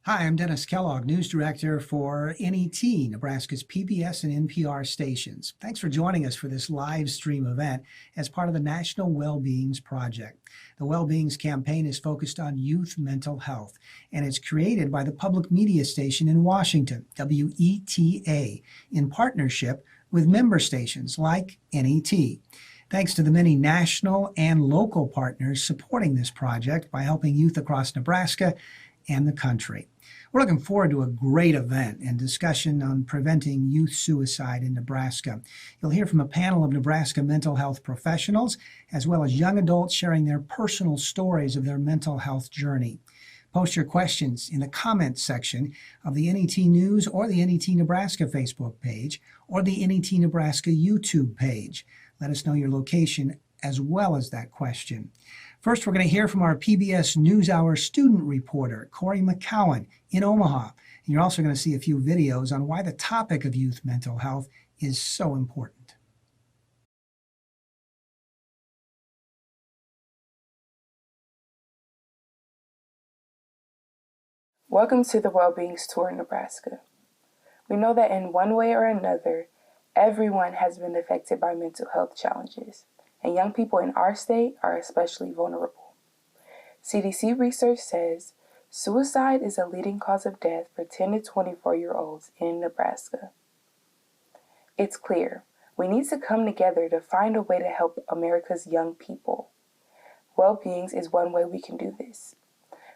Hi, I'm Dennis Kellogg, News Director for NET, Nebraska's PBS and NPR stations. Thanks for joining us for this live stream event as part of the National Well-Beings Project. The Well-Beings campaign is focused on youth mental health, and it's created by the public media station in Washington, WETA, in partnership with member stations like NET. Thanks to the many national and local partners supporting this project by helping youth across Nebraska and the country. We're looking forward to a great event and discussion on preventing youth suicide in Nebraska. You'll hear from a panel of Nebraska mental health professionals, as well as young adults sharing their personal stories of their mental health journey. Post your questions in the comments section of the NET News or the NET Nebraska Facebook page or the NET Nebraska YouTube page. Let us know your location as well as that question. First, we're going to hear from our PBS NewsHour student reporter, Corey McCowan, in Omaha. And you're also going to see a few videos on why the topic of youth mental health is so important. Welcome to the Well-Beings Tour in Nebraska. We know that in one way or another, everyone has been affected by mental health challenges, and young people in our state are especially vulnerable. CDC research says suicide is a leading cause of death for 10 to 24-year-olds in Nebraska. It's clear we need to come together to find a way to help America's young people. Well-Beings is one way we can do this.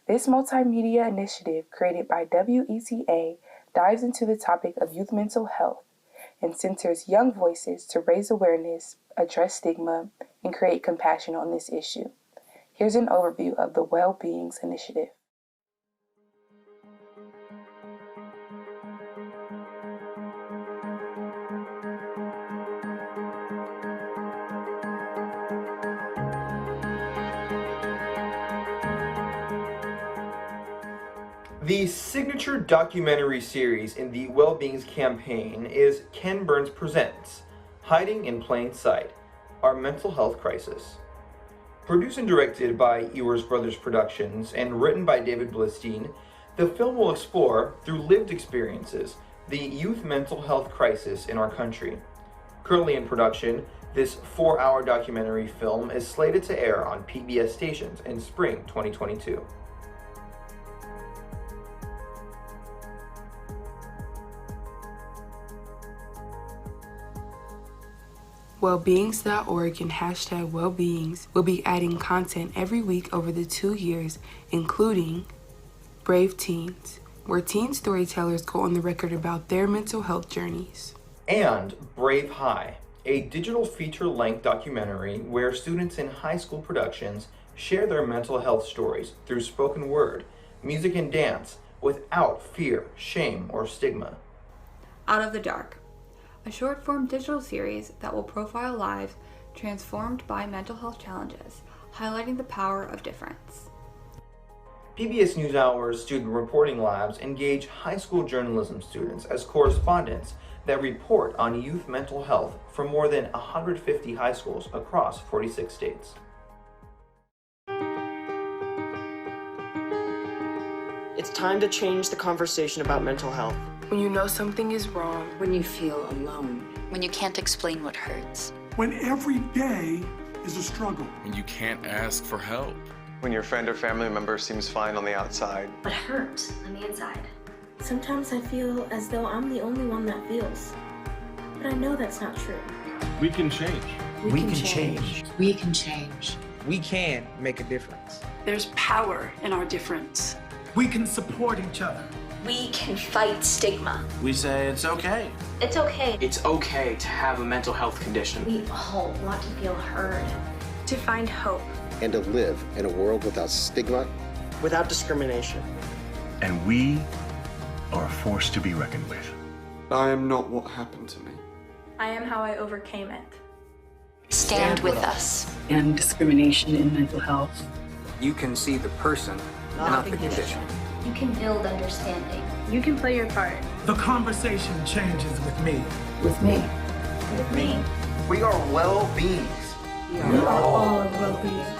This multimedia initiative created by WETA dives into the topic of youth mental health and centers young voices to raise awareness, address stigma, and create compassion on this issue. Here's an overview of the Well-Beings Initiative. The signature documentary series in the Well-Beings campaign is Ken Burns Presents Hiding in Plain Sight, Our Mental Health Crisis. Produced and directed by Ewers Brothers Productions and written by David Blistine, the film will explore, through lived experiences, the youth mental health crisis in our country. Currently in production, this 4-hour documentary film is slated to air on PBS stations in spring 2022. Wellbeings.org and hashtag Wellbeings will be adding content every week over the 2 years, including Brave Teens, where teen storytellers go on the record about their mental health journeys. And Brave High, a digital feature-length documentary where students in high school productions share their mental health stories through spoken word, music, and dance without fear, shame, or stigma. Out of the Dark, a short-form digital series that will profile lives transformed by mental health challenges, highlighting the power of difference. PBS NewsHour's student reporting labs engage high school journalism students as correspondents that report on youth mental health from more than 150 high schools across 46 states. It's time to change the conversation about mental health. When you know something is wrong, when you feel alone, when you can't explain what hurts, when every day is a struggle, when you can't ask for help, when your friend or family member seems fine on the outside, but hurt on the inside. Sometimes I feel as though I'm the only one that feels, but I know that's not true. We can change. We can change. We can change. We can make a difference. There's power in our difference. We can support each other. We can fight stigma. We say it's okay. It's okay. It's okay to have a mental health condition. We all want to feel heard. To find hope. And to live in a world without stigma. Without discrimination. And we are a force to be reckoned with. I am not what happened to me. I am how I overcame it. Stand with us. And discrimination in mental health. You can see the person, not the condition. You can build understanding. You can play your part. The conversation changes with me. With me. With me. We are Well-Beings. We are all Well-Beings.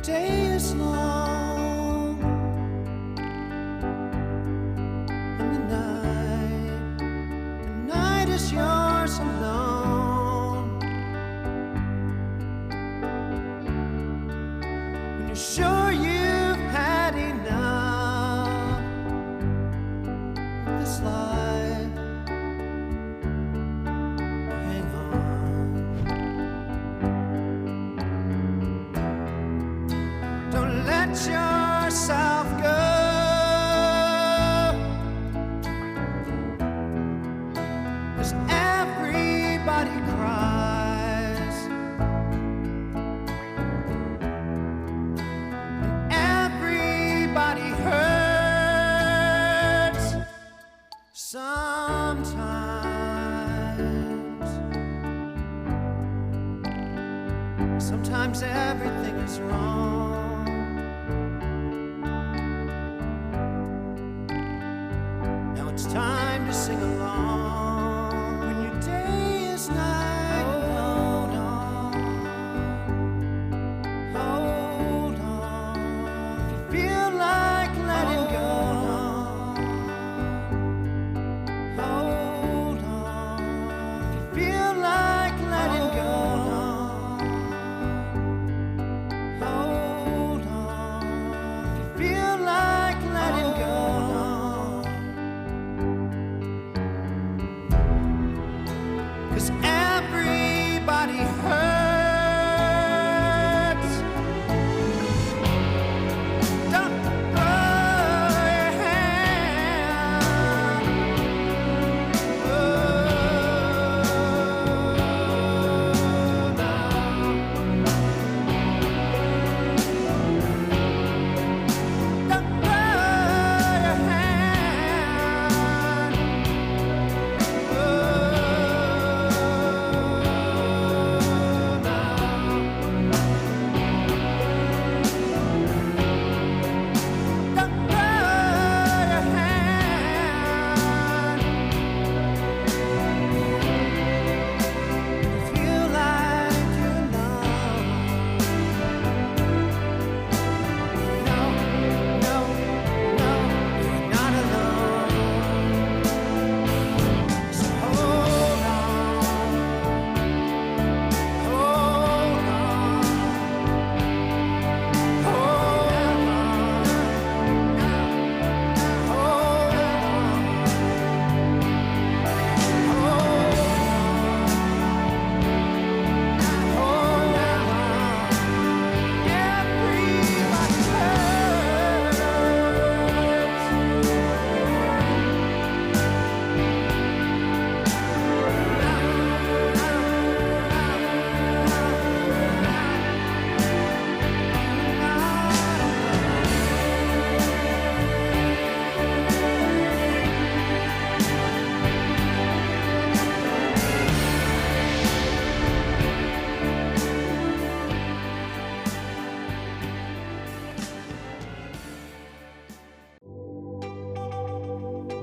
day is long and the night is yours alone. When you're sure you've had enough of this life, hang on. Don't let yourself go. 'Cause everybody cries, and everybody hurts sometimes. Sometimes everything is wrong. Now it's time to sing along. When your day is night, hold on, hold on. If you feel like letting go, hold on. If you feel like letting go, hold on. If you feel like letting go. 'Cause everybody hurts. Don't throw your hand. Don't throw your hand. Don't throw your hand. You feel like you're alone. No, no, no, you're not alone. So hold on, hold on, hold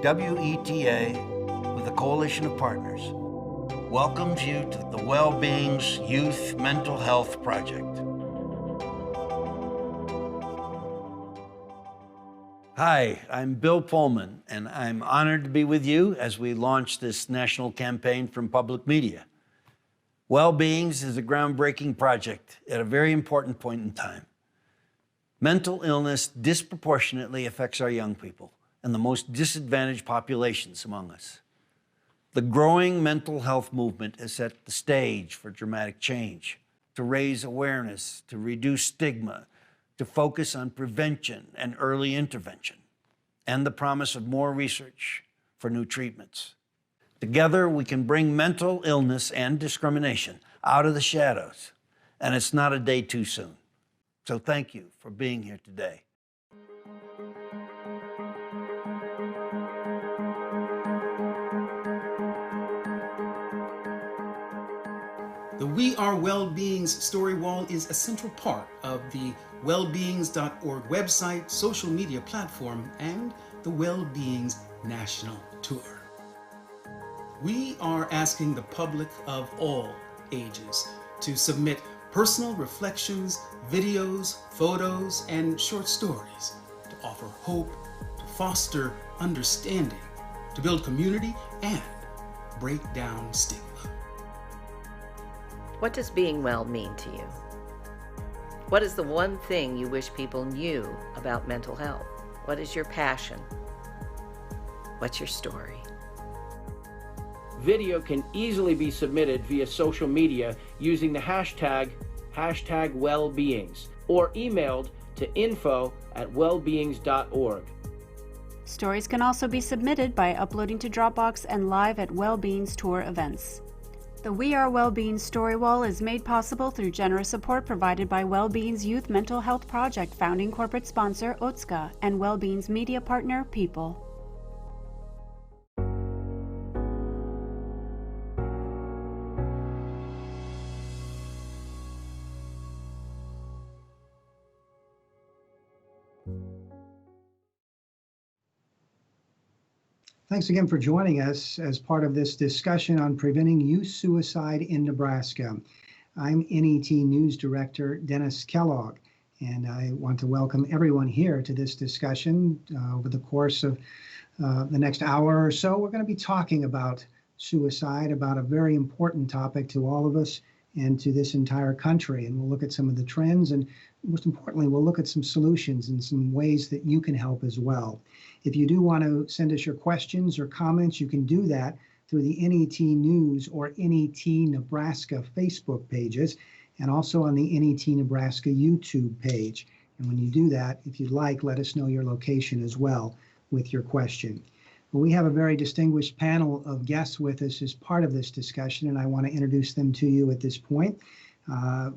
WETA, with a coalition of partners, welcomes you to the Well-Beings Youth Mental Health Project. Hi, I'm Bill Pullman, and I'm honored to be with you as we launch this national campaign from public media. Well-Beings is a groundbreaking project at a very important point in time. Mental illness disproportionately affects our young people and the most disadvantaged populations among us. The growing mental health movement has set the stage for dramatic change, to raise awareness, to reduce stigma, to focus on prevention and early intervention, and the promise of more research for new treatments. Together, we can bring mental illness and discrimination out of the shadows, and it's not a day too soon. So thank you for being here today. The We Are Well-Beings story wall is a central part of the wellbeings.org website, social media platform, and the Well-Beings National Tour. We are asking the public of all ages to submit personal reflections, videos, photos, and short stories to offer hope, to foster understanding, to build community, and break down stigma. What does being well mean to you? What is the one thing you wish people knew about mental health? What is your passion? What's your story? Video can easily be submitted via social media using the hashtag #wellbeings or emailed to info@wellbeings.org. Stories can also be submitted by uploading to Dropbox and live at Wellbeings Tour events. The We Are Wellbeings Story Wall is made possible through generous support provided by Wellbeings Youth Mental Health Project founding corporate sponsor Otska and Wellbeings media partner People. Thanks again for joining us as part of this discussion on preventing youth suicide in Nebraska. I'm NET News Director Dennis Kellogg, and I want to welcome everyone here to this discussion. Over the course of the next hour or so, we're going to be talking about suicide, about a very important topic to all of us and to this entire country. And we'll look at some of the trends, and most importantly, we'll look at some solutions and some ways that you can help as well. If you do want to send us your questions or comments, you can do that through the NET News or NET Nebraska Facebook pages, and also on the NET Nebraska YouTube page. And when you do that, if you'd like, let us know your location as well with your question. Well, we have a very distinguished panel of guests with us as part of this discussion, and I want to introduce them to you at this point.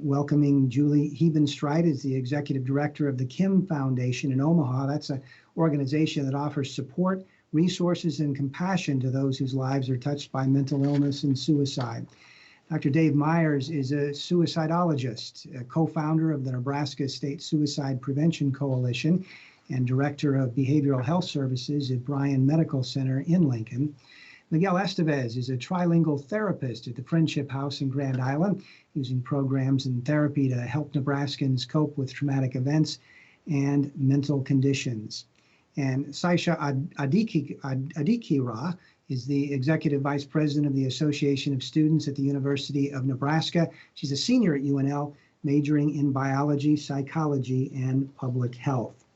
Welcoming Julie Hebenstreit is the Executive Director of the Kim Foundation in Omaha. That's an organization that offers support, resources, and compassion to those whose lives are touched by mental illness and suicide. Dr. Dave Myers is a suicidologist, a co-founder of the Nebraska State Suicide Prevention Coalition, and Director of Behavioral Health Services at Bryan Medical Center in Lincoln. Miguel Estevez is a trilingual therapist at the Friendship House in Grand Island, using programs and therapy to help Nebraskans cope with traumatic events and mental conditions. And Saisha Adikira is the Executive Vice President of the Association of Students at the University of Nebraska. She's a senior at UNL, majoring in biology, psychology, and public health.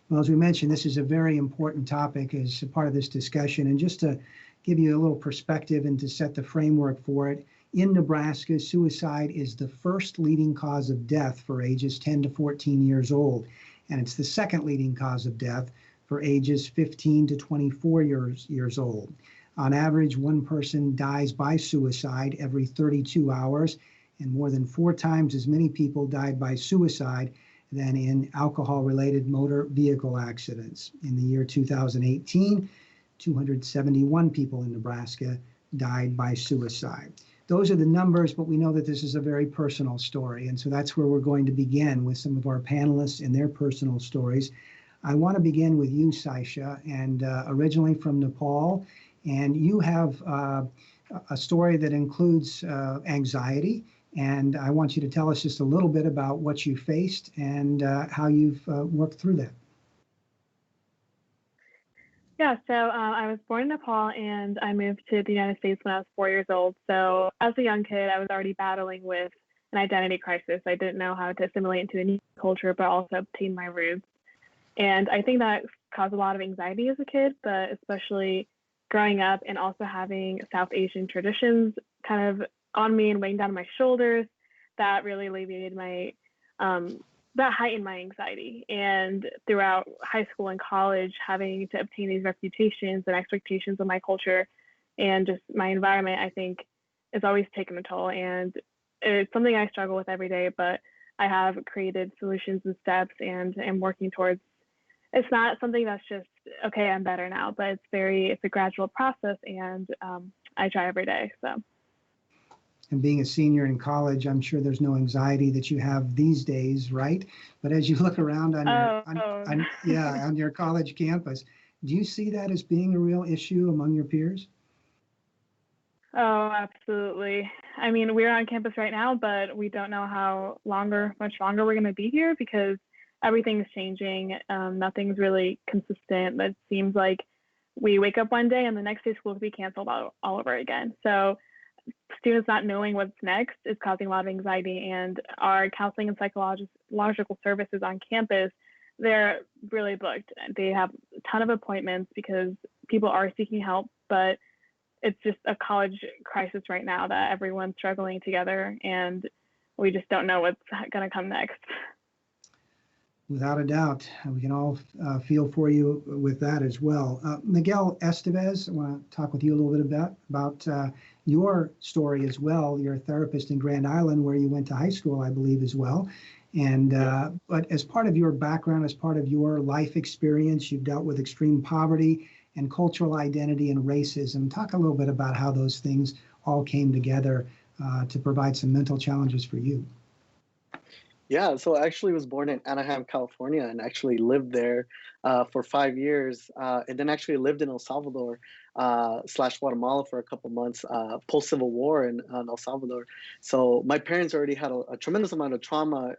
Well, as we mentioned, this is a very important topic as a part of this discussion. And just to give you a little perspective and to set the framework for it, in Nebraska, suicide is the first leading cause of death for ages 10 to 14 years old. And it's the second leading cause of death for ages 15 to 24 years old. On average, one person dies by suicide every 32 hours, and more than 4 times as many people died by suicide than in alcohol-related motor vehicle accidents. In the year 2018, 271 people in Nebraska died by suicide. Those are the numbers, but we know that this is a very personal story. And so that's where we're going to begin with some of our panelists and their personal stories. I want to begin with you, Saisha, and originally from Nepal. And you have a story that includes anxiety. And I want you to tell us just a little bit about what you faced and how you've worked through that. Yeah, so I was born in Nepal and I moved to the United States when I was 4 years old. So as a young kid, I was already battling with an identity crisis. I didn't know how to assimilate into a new culture, but also obtain my roots. And I think that caused a lot of anxiety as a kid, but especially growing up and also having South Asian traditions kind of on me and weighing down my shoulders, that really alleviated my that heightened my anxiety. And throughout high school and college, having to obtain these reputations and expectations of my culture and just my environment, I think has always taken a toll. And it's something I struggle with every day, but I have created solutions and steps and am working towards. It's not something that's just, okay, I'm better now, but it's a gradual process, and I try every day, so. And being a senior in college, I'm sure there's no anxiety that you have these days, right? But as you look around on your college campus, do you see that as being a real issue among your peers? Oh, absolutely. I mean, we're on campus right now, but we don't know how much longer we're going to be here because everything's changing. Nothing's really consistent. It seems like we wake up one day and the next day school will be canceled all over again. So students not knowing what's next is causing a lot of anxiety, and our counseling and psychological services on campus, they're really booked. They have a ton of appointments because people are seeking help, but it's just a college crisis right now that everyone's struggling together, and we just don't know what's going to come next. Without a doubt, we can all feel for you with that as well. Miguel Estevez, I want to talk with you a little bit about your story as well. You're a therapist in Grand Island, where you went to high school, I believe, as well. And but as part of your background, as part of your life experience, you've dealt with extreme poverty and cultural identity and racism. Talk a little bit about how those things all came together to provide some mental challenges for you. Yeah, so I actually was born in Anaheim, California, and actually lived there for 5 years, and then actually lived in El Salvador / Guatemala for a couple months post-Civil War in El Salvador. So my parents already had a tremendous amount of trauma,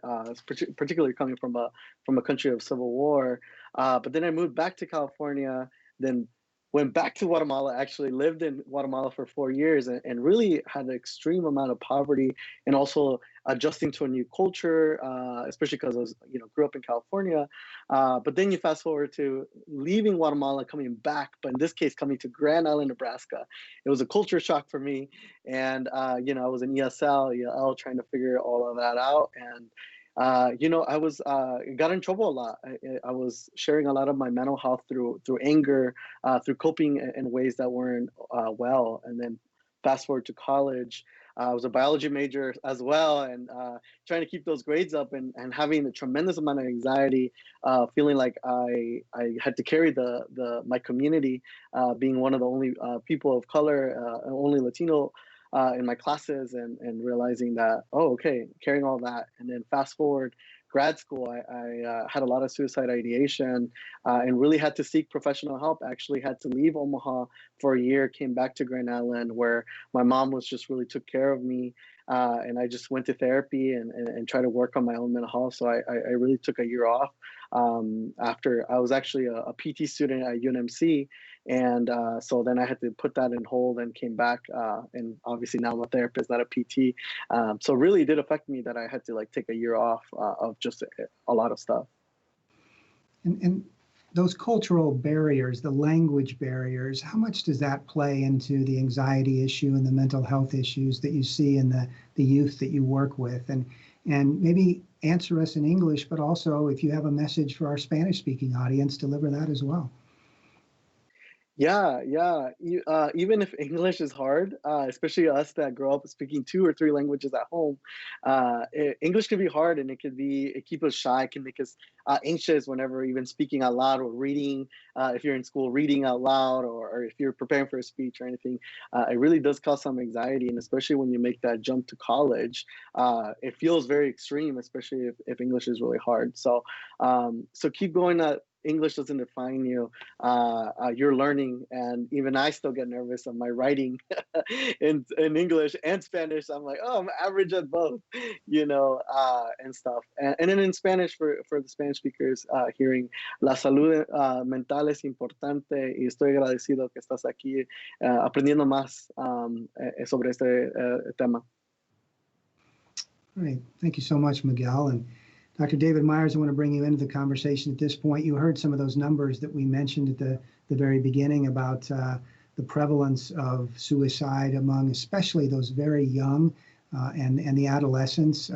particularly coming from a country of Civil War. But then I moved back to California, then went back to Guatemala, actually lived in Guatemala for 4 years, and really had an extreme amount of poverty, and also adjusting to a new culture, especially because I was, grew up in California. But then you fast forward to leaving Guatemala, coming back, but in this case, coming to Grand Island, Nebraska. It was a culture shock for me. And, I was in ESL, EL, trying to figure all of that out. And, I was got in trouble a lot. I was sharing a lot of my mental health through anger, through coping in ways that weren't well. And then fast forward to college, I was a biology major as well, and trying to keep those grades up, and having a tremendous amount of anxiety, feeling like I had to carry my community, being one of the only people of color, only Latino in my classes, and realizing that, carrying all that. And then fast forward grad school, I had a lot of suicide ideation, and really had to seek professional help. I actually had to leave Omaha for a year, came back to Grand Island, where my mom was just really took care of me. And I just went to therapy and tried to work on my own mental health. So I really took a year off after I was actually a PT student at UNMC. And so then I had to put that in hold and came back. And obviously now I'm a therapist, not a PT. So really it did affect me that I had to take a year off of just a lot of stuff. And those cultural barriers, the language barriers, how much does that play into the anxiety issue and the mental health issues that you see in the youth that you work with? And maybe answer us in English, but also if you have a message for our Spanish-speaking audience, deliver that as well. Yeah. Even if English is hard, especially us that grow up speaking 2 or 3 languages at home, English can be hard, and it keep us shy. It can make us anxious whenever even speaking out loud or reading. If you're in school, reading out loud, or if you're preparing for a speech or anything, it really does cause some anxiety. And especially when you make that jump to college, it feels very extreme, especially if English is really hard. So keep going. English doesn't define you. You're learning, and even I still get nervous of my writing in English and Spanish. I'm like, I'm average at both, and stuff. And then in Spanish, for the Spanish speakers, hearing la salud mental es importante, y estoy agradecido que estás aquí aprendiendo más sobre este tema. Great. Thank you so much, Miguel. And Dr. David Myers, I want to bring you into the conversation at this point. You heard some of those numbers that we mentioned at the very beginning about the prevalence of suicide among especially those very young and the adolescents.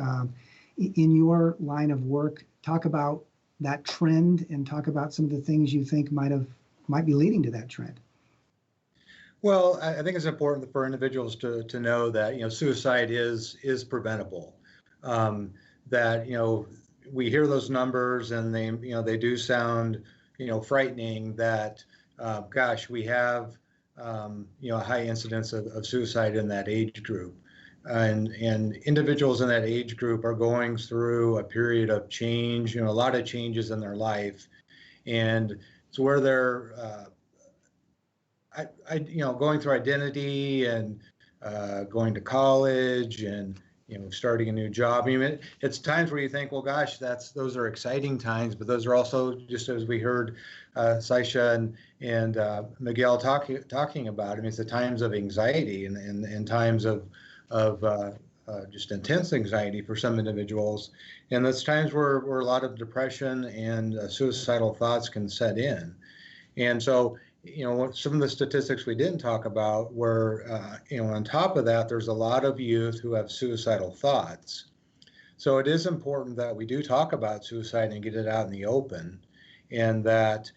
In your line of work, talk about that trend and talk about some of the things you think might be leading to that trend. Well, I think it's important for individuals to know that suicide is preventable. That we hear those numbers and they do sound frightening. That gosh, we have a high incidence of suicide in that age group, and individuals in that age group are going through a period of change, a lot of changes in their life, and it's where they're going through identity and going to college and starting a new job. I mean, it's times where you think, well, gosh, those are exciting times, but those are also, just as we heard Saisha and Miguel talking about. I mean, it's the times of anxiety and times of just intense anxiety for some individuals, and those times where a lot of depression and suicidal thoughts can set in. And so, some of the statistics we didn't talk about were, on top of that, there's a lot of youth who have suicidal thoughts. So it is important that we do talk about suicide and get it out in the open, and that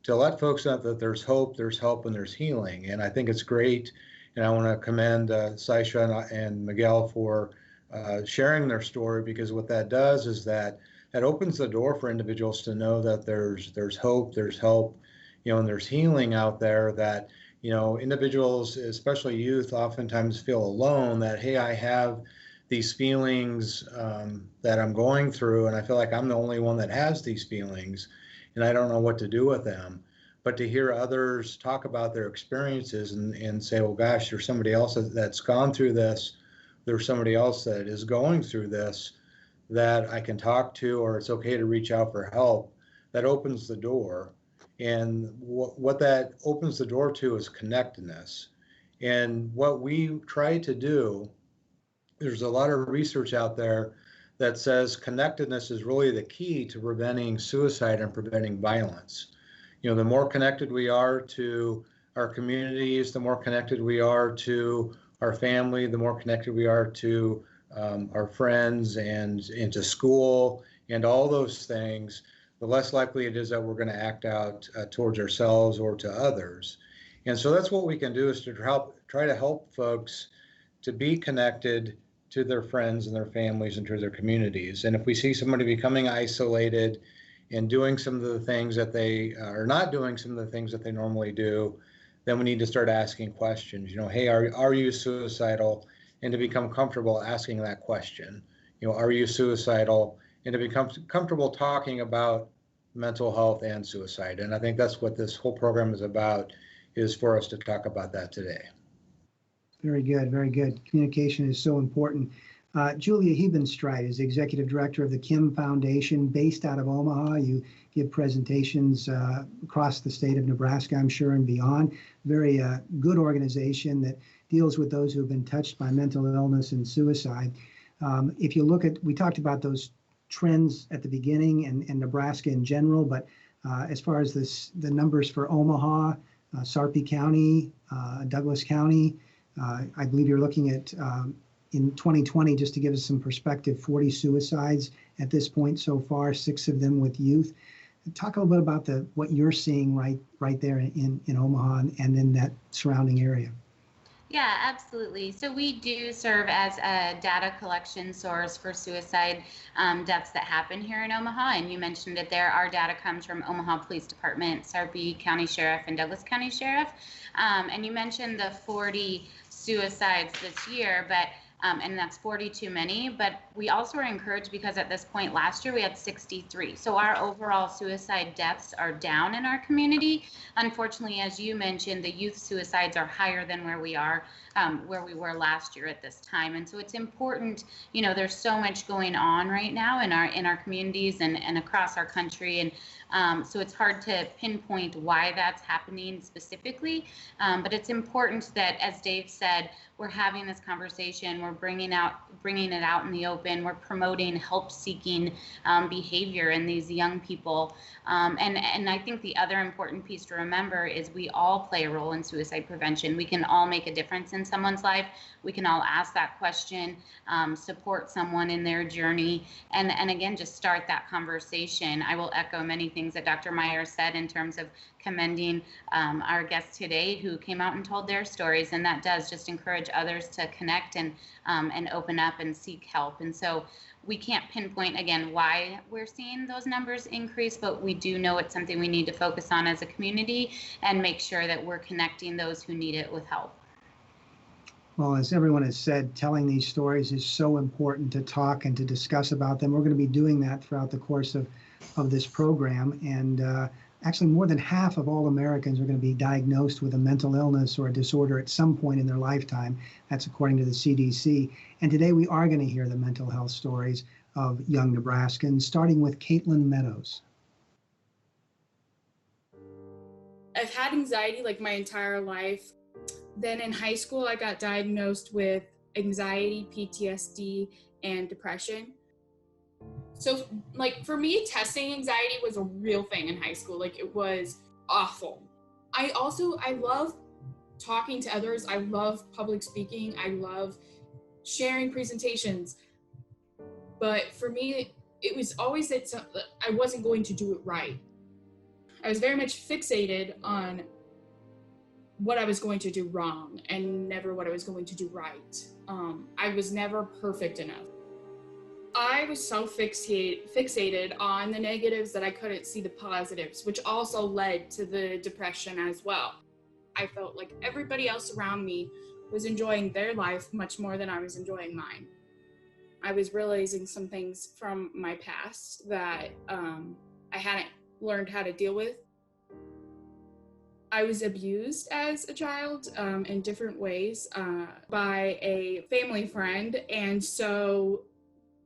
to let folks know that there's hope, there's help, and there's healing. And I think it's great, and I want to commend Saisha and Miguel for sharing their story, because what that does is that opens the door for individuals to know that there's hope, there's help, and there's healing out there, that, individuals, especially youth, oftentimes feel alone, that, hey, I have these feelings that I'm going through, and I feel like I'm the only one that has these feelings, and I don't know what to do with them. But to hear others talk about their experiences and say, well, gosh, there's somebody else that's gone through this, there's somebody else that is going through this that I can talk to, or it's okay to reach out for help, that opens the door. And what that opens the door to is connectedness. And what we try to do, there's a lot of research out there that says connectedness is really the key to preventing suicide and preventing violence. The more connected we are to our communities, the more connected we are to our family, the more connected we are to our friends and to school and all those things, the less likely it is that we're going to act out towards ourselves or to others. And so that's what we can do, is to try to help folks to be connected to their friends and their families and to their communities. And if we see somebody becoming isolated and doing some of the things that they are not doing, some of the things that they normally do, then we need to start asking questions. Hey, are you suicidal? And to become comfortable asking that question. Are you suicidal? And to become comfortable talking about mental health and suicide. And I think that's what this whole program is about, is for us to talk about that today. Very good, very good. Communication is so important. Julia Hebenstreit is Executive Director of the Kim Foundation, based out of Omaha. You give presentations across the state of Nebraska, I'm sure, and beyond. Very good organization that deals with those who have been touched by mental illness and suicide. If you look at, we talked about those trends at the beginning and Nebraska in general, but as far as the numbers for Omaha, Sarpy County, Douglas County, I believe you're looking at in 2020, just to give us some perspective, 40 suicides at this point so far, 6 of them with youth. Talk a little bit about what you're seeing right there in Omaha and in that surrounding area. Yeah, absolutely. So we do serve as a data collection source for suicide deaths that happen here in Omaha. And you mentioned it there. Our data comes from Omaha Police Department, Sarpy County Sheriff, and Douglas County Sheriff. And you mentioned the 40 suicides this year, but and that's 40 too many, but we also are encouraged because at this point last year we had 63. So our overall suicide deaths are down in our community. Unfortunately, as you mentioned, the youth suicides are higher than where we were last year at this time. And so it's important, there's so much going on right now in our communities and across our country. And so it's hard to pinpoint why that's happening specifically. But it's important that, as Dave said, we're having this conversation, we're bringing it out in the open, we're promoting help-seeking behavior in these young people. And I think the other important piece to remember is we all play a role in suicide prevention. We can all make a difference in someone's life. We can all ask that question, support someone in their journey, and again, just start that conversation. I will echo many things that Dr. Meyer said in terms of commending our guests today who came out and told their stories, and that does just encourage others to connect and open up and seek help. And so we can't pinpoint, again, why we're seeing those numbers increase, but we do know it's something we need to focus on as a community and make sure that we're connecting those who need it with help. Well, as everyone has said, telling these stories is so important to talk and to discuss about them. We're going to be doing that throughout the course of this program. And Actually, more than half of all Americans are going to be diagnosed with a mental illness or a disorder at some point in their lifetime. That's according to the CDC. And today we are going to hear the mental health stories of young Nebraskans, starting with Caitlin Meadows. I've had anxiety like my entire life. Then in high school, I got diagnosed with anxiety, PTSD, and depression. So like for me, testing anxiety was a real thing in high school. Like it was awful. I love talking to others. I love public speaking. I love sharing presentations. But for me, it was always that I wasn't going to do it right. I was very much fixated on what I was going to do wrong and never what I was going to do right. I was never perfect enough. I was so fixated on the negatives that I couldn't see the positives, which also led to the depression as well. I felt like everybody else around me was enjoying their life much more than I was enjoying mine. I was realizing some things from my past that I hadn't learned how to deal with. I was abused as a child in different ways by a family friend, and so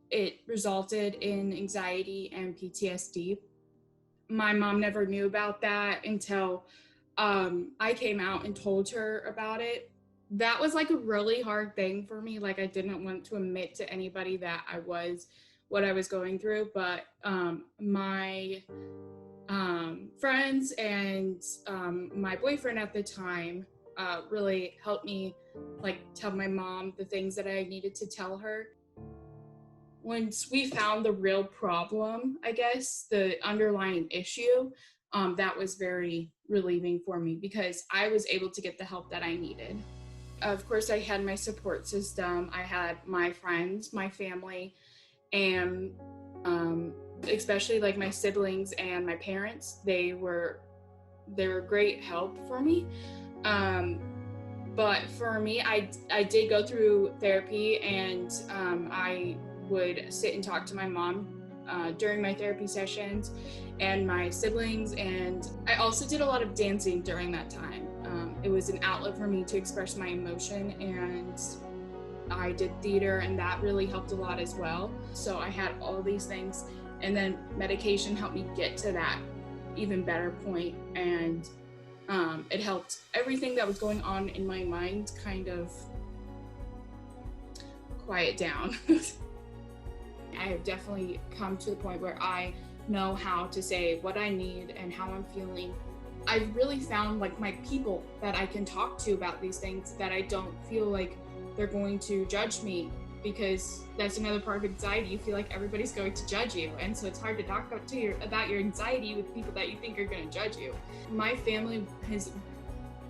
it resulted in anxiety and PTSD. My mom never knew about that until I came out and told her about it. That was like a really hard thing for me. Like I didn't want to admit to anybody that what I was going through, but my friends and my boyfriend at the time really helped me like tell my mom the things that I needed to tell her. Once we found the real problem, I guess, the underlying issue, that was very relieving for me because I was able to get the help that I needed. Of course, I had my support system. I had my friends, my family, and especially like my siblings and my parents. They were great help for me. But for me, I did go through therapy, and I would sit and talk to my mom during my therapy sessions and my siblings, and I also did a lot of dancing during that time. It was an outlet for me to express my emotion, and I did theater, and that really helped a lot as well. So I had all these things, and then medication helped me get to that even better point, and it helped everything that was going on in my mind kind of quiet down. I have definitely come to the point where I know how to say what I need and how I'm feeling. I've really found like my people that I can talk to about these things, that I don't feel like they're going to judge me, because that's another part of anxiety. You feel like everybody's going to judge you, and so it's hard to talk about your anxiety with people that you think are going to judge you. My family has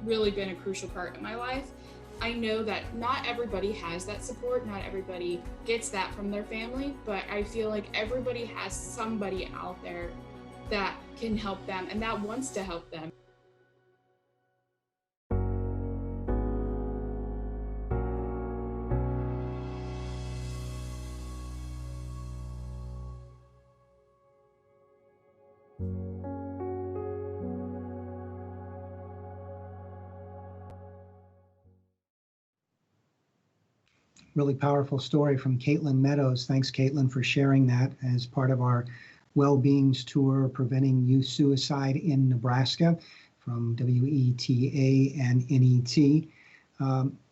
really been a crucial part of my life. I know that not everybody has that support, not everybody gets that from their family, but I feel like everybody has somebody out there that can help them and that wants to help them. Really powerful story from Caitlin Meadows. Thanks, Caitlin, for sharing that as part of our Well-Beings Tour, Preventing Youth Suicide in Nebraska from WETA and NET.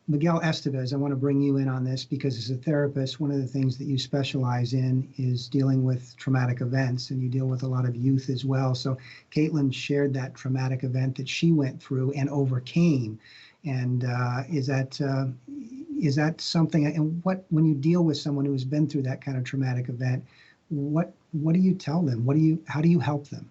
Miguel Estevez, I want to bring you in on this because as a therapist, one of the things that you specialize in is dealing with traumatic events, and you deal with a lot of youth as well. So Caitlin shared that traumatic event that she went through and overcame. And is that something, and when you deal with someone who has been through that kind of traumatic event, what do you tell them? How do you help them?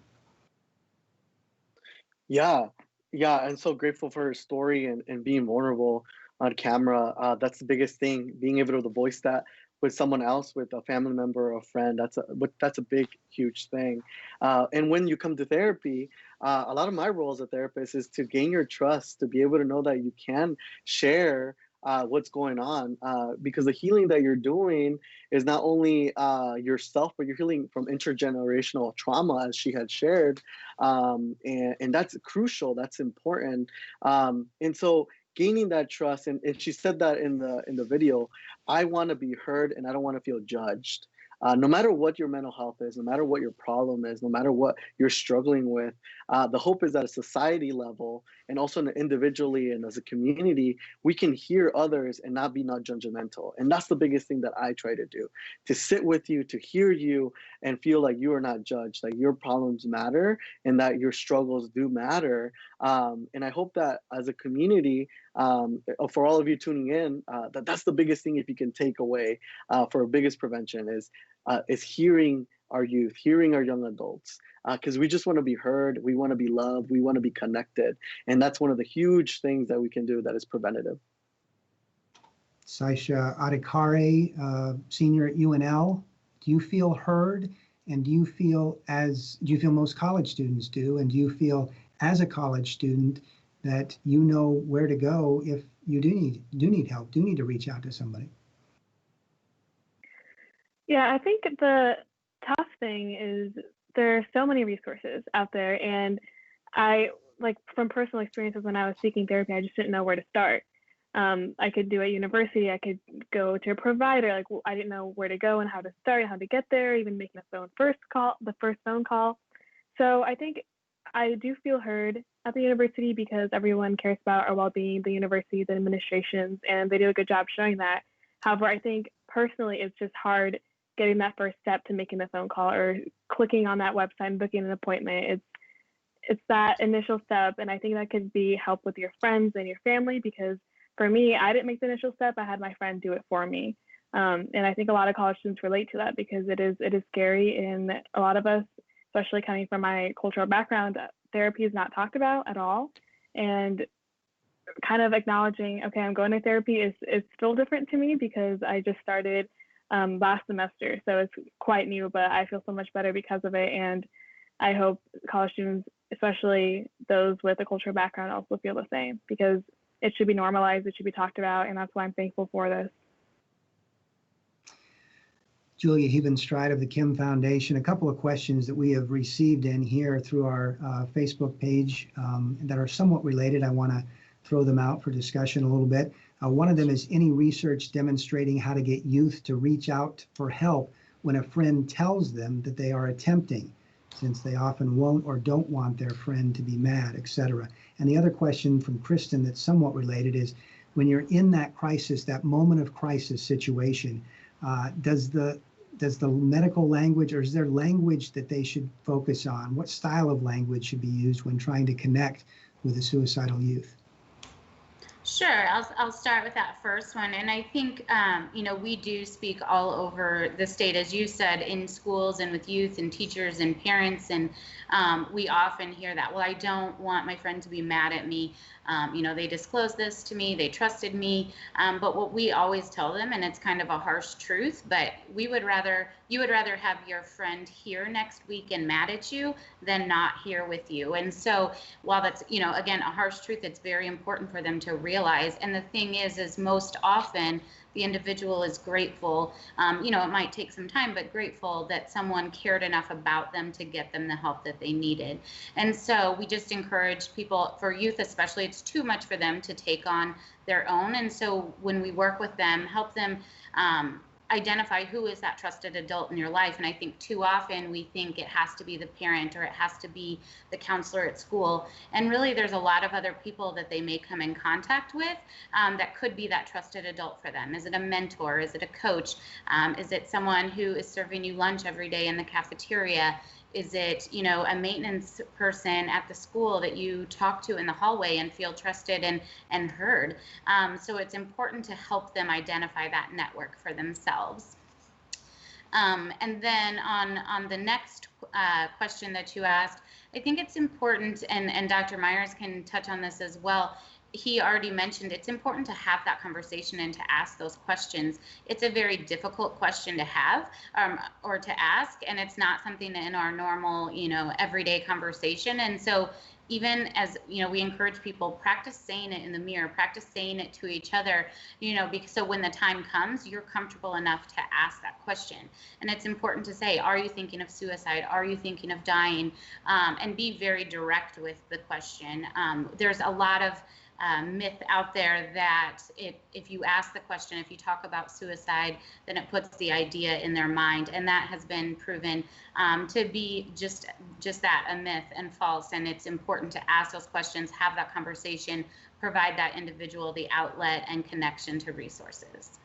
Yeah, I'm so grateful for her story and being vulnerable on camera. That's the biggest thing, being able to voice that with someone else, with a family member or a friend. That's a big, huge thing. And when you come to therapy, a lot of my role as a therapist is to gain your trust, to be able to know that you can share what's going on, because the healing that you're doing is not only yourself, but you're healing from intergenerational trauma, as she had shared, and that's crucial. That's important, and so gaining that trust. And she said that in the video. I want to be heard, and I don't want to feel judged. No matter what your mental health is, no matter what your problem is, no matter what you're struggling with, the hope is that at a society level and also individually and as a community, we can hear others and not be not judgmental. And that's the biggest thing that I try to do, to sit with you, to hear you and feel like you are not judged, that your problems matter and that your struggles do matter. And I hope that as a community, for all of you tuning in, that's the biggest thing if you can take away for biggest prevention is hearing our youth, hearing our young adults, because we just want to be heard, we want to be loved, we want to be connected. And that's one of the huge things that we can do that is preventative. Saisha Adhikare, senior at UNL, do you feel heard? And do you feel most college students do? And do you feel as a college student that you know where to go if you do need help, do need to reach out to somebody? Yeah, I think the tough thing is there are so many resources out there, and I, like, from personal experiences when I was seeking therapy, I just didn't know where to start. I could do at university, I could go to a provider, like I didn't know where to go and how to start and how to get there, even making the first phone call. So I think I do feel heard at the university because everyone cares about our well-being, the university, the administrations, and they do a good job showing that. However, I think personally it's just hard getting that first step to making the phone call or clicking on that website and booking an appointment. It's that initial step, and I think that could be help with your friends and your family, because for me, I didn't make the initial step. I had my friend do it for me. And I think a lot of college students relate to that because it is scary, and a lot of us, especially coming from my cultural background, therapy is not talked about at all. And kind of acknowledging, okay, I'm going to therapy is still different to me because I just started last semester. So it's quite new, but I feel so much better because of it. And I hope college students, especially those with a cultural background, also feel the same, because it should be normalized, it should be talked about, and that's why I'm thankful for this. Julia Hebenstreit of the Kim Foundation, a couple of questions that we have received in here through our Facebook page that are somewhat related. I want to throw them out for discussion a little bit. One of them is, any research demonstrating how to get youth to reach out for help when a friend tells them that they are attempting, since they often won't or don't want their friend to be mad, etc. And the other question from Kristen that's somewhat related is, when you're in that crisis, that moment of crisis situation, does the medical language, or is there language that they should focus on? What style of language should be used when trying to connect with a suicidal youth? Sure, I'll start with that first one. And I think, we do speak all over the state, as you said, in schools and with youth and teachers and parents. And we often hear that, well, I don't want my friend to be mad at me. They disclosed this to me, they trusted me. But what we always tell them, and it's kind of a harsh truth, but you would rather have your friend here next week and mad at you than not here with you. And so while that's, again, a harsh truth, it's very important for them to realize. And the thing is most often the individual is grateful. It might take some time, but grateful that someone cared enough about them to get them the help that they needed. And so we just encourage people, for youth especially, it's too much for them to take on their own. And so when we work with them, help them identify who is that trusted adult in your life. And I think too often we think it has to be the parent or it has to be the counselor at school. And really there's a lot of other people that they may come in contact with that could be that trusted adult for them. Is it a mentor? Is it a coach? Is it someone who is serving you lunch every day in the cafeteria? Is it, a maintenance person at the school that you talk to in the hallway and feel trusted and heard? So it's important to help them identify that network for themselves. And then on the next question that you asked, I think it's important, and Dr. Myers can touch on this as well. He already mentioned it's important to have that conversation and to ask those questions. It's a very difficult question to have or to ask, and it's not something in our normal, everyday conversation. And so even as, we encourage people, practice saying it in the mirror, practice saying it to each other, because so when the time comes, you're comfortable enough to ask that question. And it's important to say, are you thinking of suicide? Are you thinking of dying? And be very direct with the question. There's a lot of myth out there that if you ask the question, if you talk about suicide, then it puts the idea in their mind, and that has been proven to be just that, a myth and false. And it's important to ask those questions, have that conversation, provide that individual the outlet and connection to resources.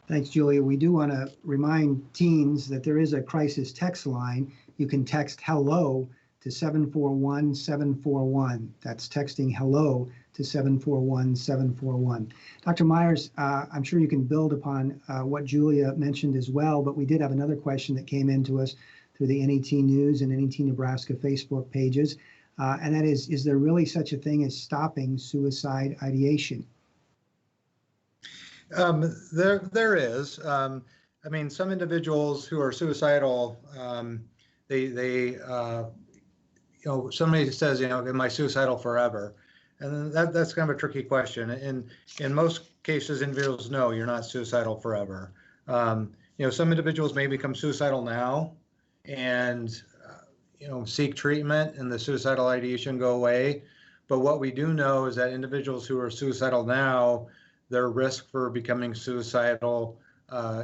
Thanks, Julia. We do want to remind teens that there is a crisis text line. You can text HELLO to 741-741. That's texting HELLO to 741-741. Dr. Myers, I'm sure you can build upon what Julia mentioned as well, but we did have another question that came into us through the NET News and NET Nebraska Facebook pages, and that is there really such a thing as stopping suicide ideation? There is. I mean, some individuals who are suicidal, somebody says, am I suicidal forever? And that's kind of a tricky question. In most cases, individuals know you're not suicidal forever. Some individuals may become suicidal now and, seek treatment and the suicidal ideation go away. But what we do know is that individuals who are suicidal now, their risk for becoming suicidal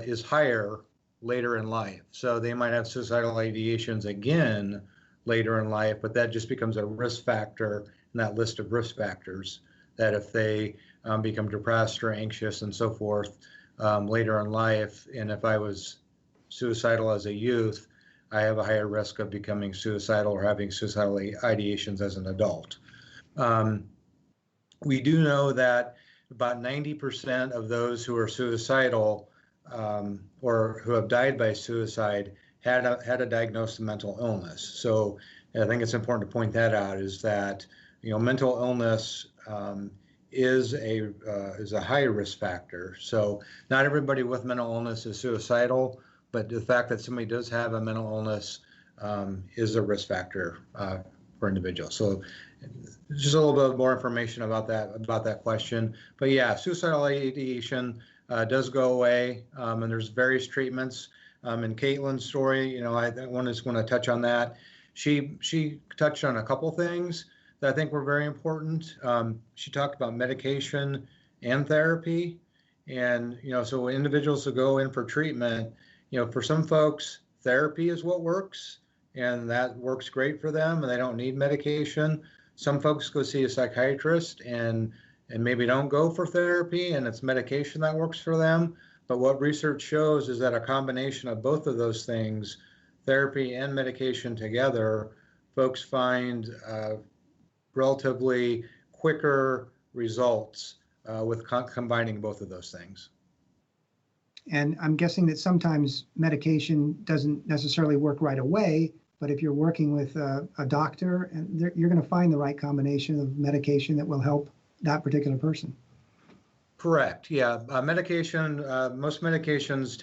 is higher later in life. So they might have suicidal ideations again later in life, but that just becomes a risk factor in that list of risk factors, that if they become depressed or anxious and so forth later in life, and if I was suicidal as a youth, I have a higher risk of becoming suicidal or having suicidal ideations as an adult. We do know that about 90% of those who are suicidal or who have died by suicide had a diagnosed mental illness. So I think it's important to point that out, is that mental illness is a high risk factor. So not everybody with mental illness is suicidal, but the fact that somebody does have a mental illness is a risk factor for individuals. So just a little bit more information about that question. But yeah, suicidal ideation does go away, and there's various treatments. In Caitlin's story, I just want to touch on that. She touched on a couple things that I think were very important. She talked about medication and therapy, and so individuals who go in for treatment, for some folks, therapy is what works, and that works great for them, and they don't need medication. Some folks go see a psychiatrist and maybe don't go for therapy, and it's medication that works for them. But what research shows is that a combination of both of those things, therapy and medication together, folks find relatively quicker results with combining both of those things. And I'm guessing that sometimes medication doesn't necessarily work right away, but if you're working with a doctor, and you're going to find the right combination of medication that will help that particular person. Correct. Yeah, medication. Most medications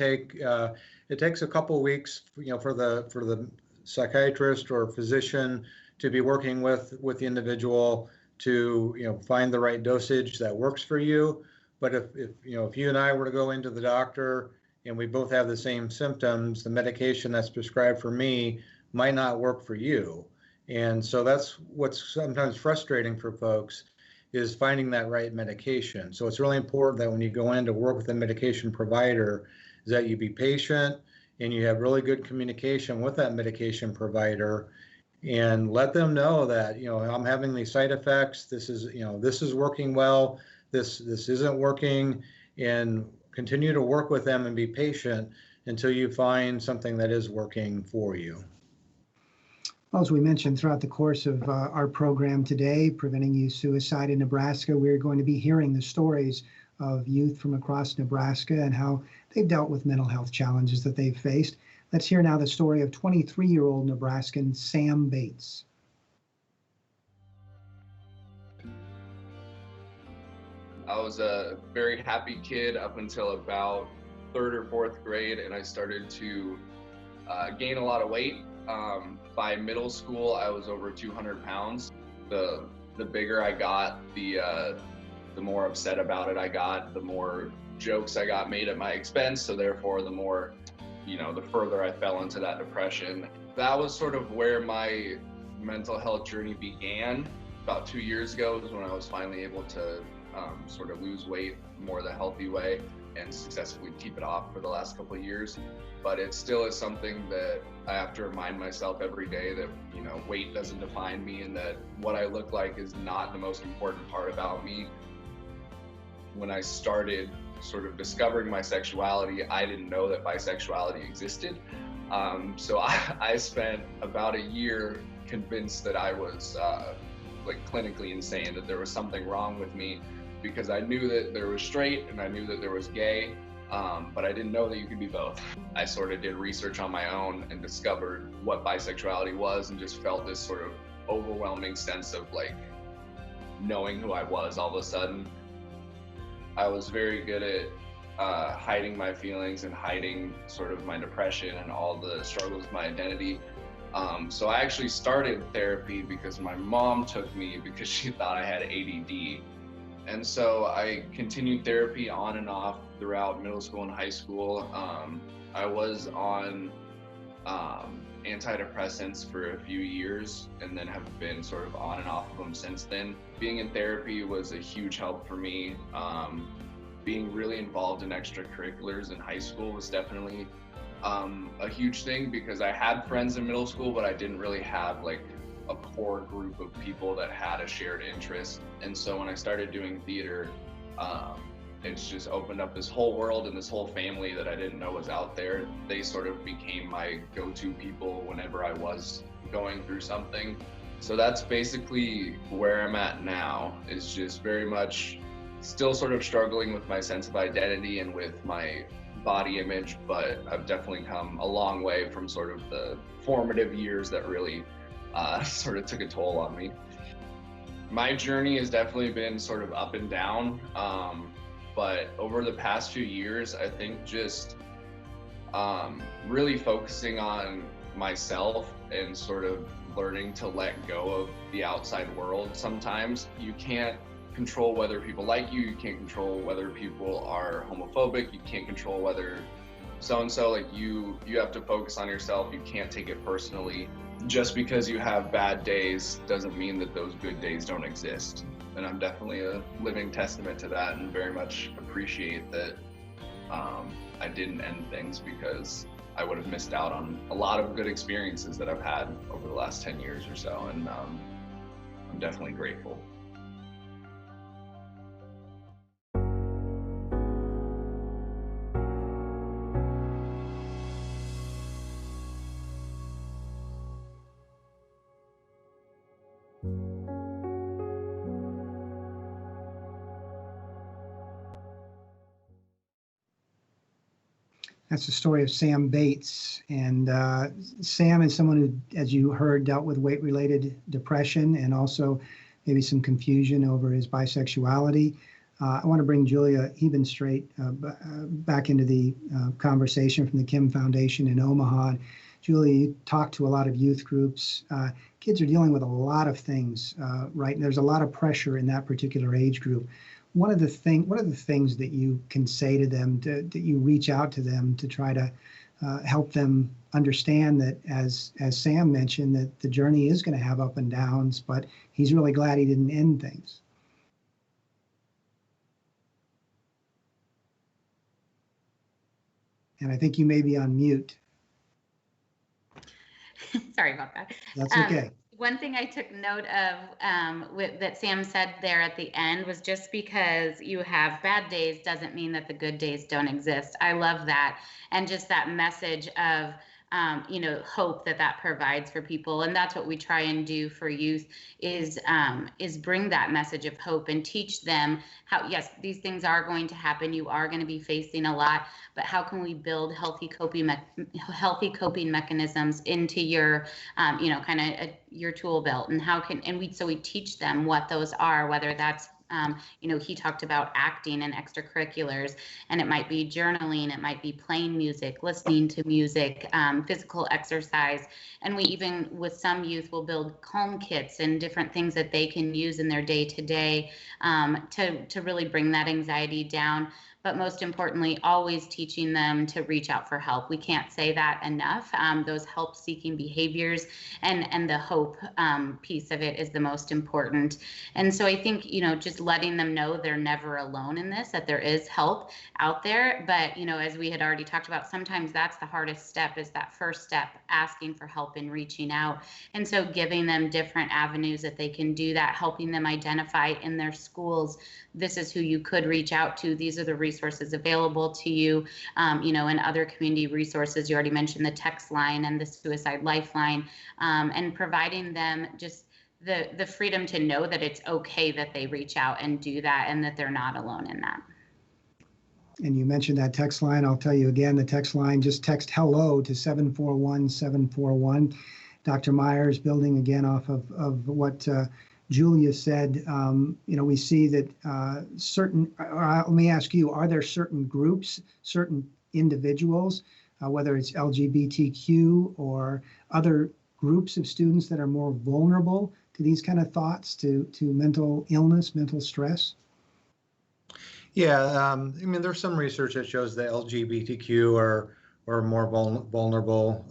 it takes a couple weeks, for the psychiatrist or physician to be working with the individual to find the right dosage that works for you. But if you and I were to go into the doctor and we both have the same symptoms, the medication that's prescribed for me might not work for you. And so that's what's sometimes frustrating for folks, is finding that right medication. So it's really important that when you go in to work with a medication provider, is that you be patient and you have really good communication with that medication provider, and let them know that, I'm having these side effects. This is working well. This isn't working, and continue to work with them and be patient until you find something that is working for you. Well, as we mentioned throughout the course of our program today, Preventing Youth Suicide in Nebraska, we're going to be hearing the stories of youth from across Nebraska and how they've dealt with mental health challenges that they've faced. Let's hear now the story of 23-year-old Nebraskan Sam Bates. I was a very happy kid up until about 3rd or 4th grade, and I started to gain a lot of weight. By middle school, I was over 200 pounds. The bigger I got, the more upset about it I got, the more jokes I got made at my expense. So therefore, the more, the further I fell into that depression. That was sort of where my mental health journey began. About 2 years ago was when I was finally able to sort of lose weight more the healthy way and successfully keep it off for the last couple of years. But it still is something that I have to remind myself every day that, weight doesn't define me and that what I look like is not the most important part about me. When I started sort of discovering my sexuality, I didn't know that bisexuality existed. So I spent about a year convinced that I was clinically insane, that there was something wrong with me, because I knew that there was straight and I knew that there was gay, but I didn't know that you could be both. I sort of did research on my own and discovered what bisexuality was and just felt this sort of overwhelming sense of knowing who I was all of a sudden. I was very good at hiding my feelings and hiding sort of my depression and all the struggles with my identity. So I actually started therapy because my mom took me because she thought I had ADD. And so I continued therapy on and off throughout middle school and high school. I was on antidepressants for a few years and then have been sort of on and off of them since then. Being in therapy was a huge help for me. Being really involved in extracurriculars in high school was definitely a huge thing, because I had friends in middle school, but I didn't really have a core group of people that had a shared interest. And so when I started doing theater, it's just opened up this whole world and this whole family that I didn't know was out there. They sort of became my go-to people whenever I was going through something. So that's basically where I'm at now, is just very much still sort of struggling with my sense of identity and with my body image, but I've definitely come a long way from sort of the formative years that really sort of took a toll on me. My journey has definitely been sort of up and down, but over the past few years, I think just really focusing on myself and sort of learning to let go of the outside world. Sometimes you can't control whether people like you, you can't control whether people are homophobic, you can't control whether so-and-so, you have to focus on yourself. You can't take it personally. Just because you have bad days doesn't mean that those good days don't exist. And I'm definitely a living testament to that, and very much appreciate that I didn't end things, because I would have missed out on a lot of good experiences that I've had over the last 10 years or so, and I'm definitely grateful. That's the story of Sam Bates. And Sam is someone who, as you heard, dealt with weight-related depression and also maybe some confusion over his bisexuality. I want to bring Julia Hebenstreit back into the conversation from the Kim Foundation in Omaha. Julia, you talk to a lot of youth groups. Kids are dealing with a lot of things, right? And there's a lot of pressure in that particular age group. What are the things that you can say to them, that you reach out to them to try to help them understand that, as Sam mentioned, that the journey is going to have up and downs, but he's really glad he didn't end things? And I think you may be on mute. Sorry about that. That's okay. One thing I took note of that Sam said there at the end was, just because you have bad days doesn't mean that the good days don't exist. I love that. And just that message of, hope that provides for people. And that's what we try and do for youth is bring that message of hope and teach them how, yes, these things are going to happen. You are going to be facing a lot, but how can we build healthy coping mechanisms into your, your tool belt, and we teach them what those are, whether that's He talked about acting and extracurriculars, and it might be journaling, it might be playing music, listening to music, physical exercise. And we even, with some youth, will build calm kits and different things that they can use in their day-to-day to really bring that anxiety down. But most importantly, always teaching them to reach out for help. We can't say that enough. Those help-seeking behaviors and the hope piece of it is the most important. And so I think, just letting them know they're never alone in this, that there is help out there. But, as we had already talked about, sometimes that's the hardest step, is that first step, asking for help and reaching out. And so giving them different avenues that they can do that, helping them identify in their schools, this is who you could reach out to. These are the resources available to you, and other community resources. You already mentioned the text line and the Suicide Lifeline, and providing them just the freedom to know that it's okay that they reach out and do that, and that they're not alone in that. And you mentioned that text line. I'll tell you again, the text line, just text HELLO to 741-741. Dr. Myers, building again off of what Julia said, we see that let me ask you, are there certain groups, certain individuals, whether it's LGBTQ or other groups of students that are more vulnerable to these kind of thoughts, to mental illness, mental stress? Yeah, there's some research that shows that LGBTQ are more vulnerable.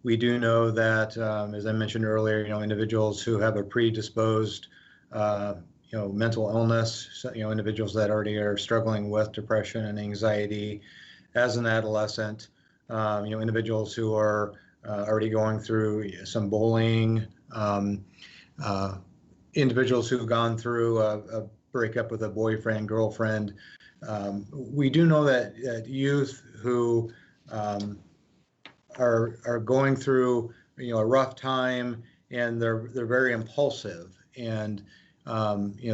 We do know that, as I mentioned earlier, individuals who have a predisposed, mental illness, individuals that already are struggling with depression and anxiety as an adolescent, individuals who are already going through some bullying, individuals who've gone through a breakup with a boyfriend, girlfriend. We do know that youth who are going through a rough time, and they're very impulsive, and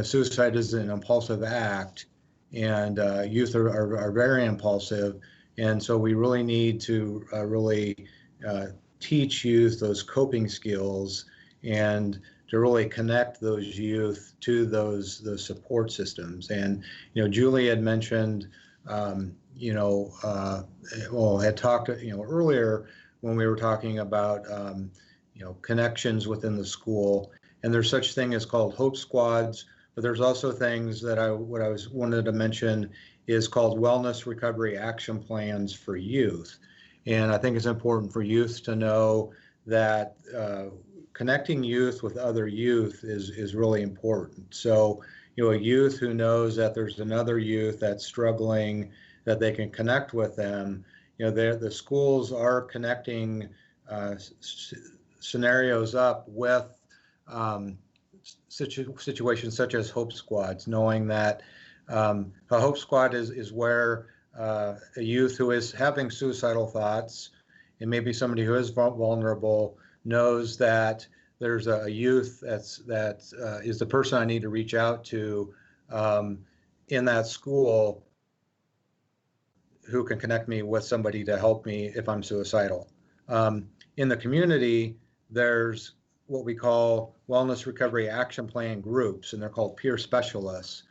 suicide is an impulsive act, and youth are very impulsive, and so we really need to teach youth those coping skills, and to really connect those youth to those support systems. And Julie had mentioned had talked, earlier when we were talking about, connections within the school, and there's such thing as called Hope Squads, but there's also things that wanted to mention is called Wellness Recovery Action Plans for youth. And I think it's important for youth to know that connecting youth with other youth is really important. So, a youth who knows that there's another youth that's struggling, that they can connect with them. The schools are connecting scenarios up with situations such as Hope Squads, knowing that a Hope Squad is where a youth who is having suicidal thoughts, and maybe somebody who is vulnerable, knows that there's a youth that is the person I need to reach out to in that school, who can connect me with somebody to help me if I'm suicidal. In the community, there's what we call Wellness Recovery Action Plan groups, and they're called peer specialists.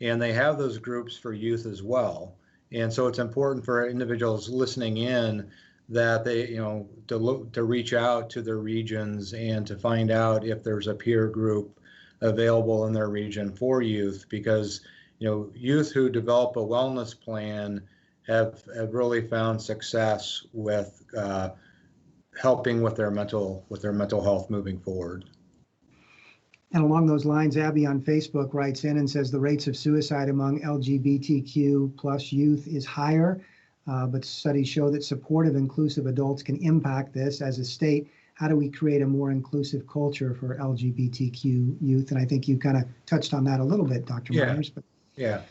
And they have those groups for youth as well. And so it's important for individuals listening in that they, to reach out to their regions and to find out if there's a peer group available in their region for youth, because, youth who develop a wellness plan have really found success with helping with their mental health moving forward. And along those lines, Abby on Facebook writes in and says the rates of suicide among LGBTQ plus youth is higher, but studies show that supportive, inclusive adults can impact this. As a state, how do we create a more inclusive culture for LGBTQ youth? And I think you kind of touched on that a little bit, Dr. Myers. But Yeah,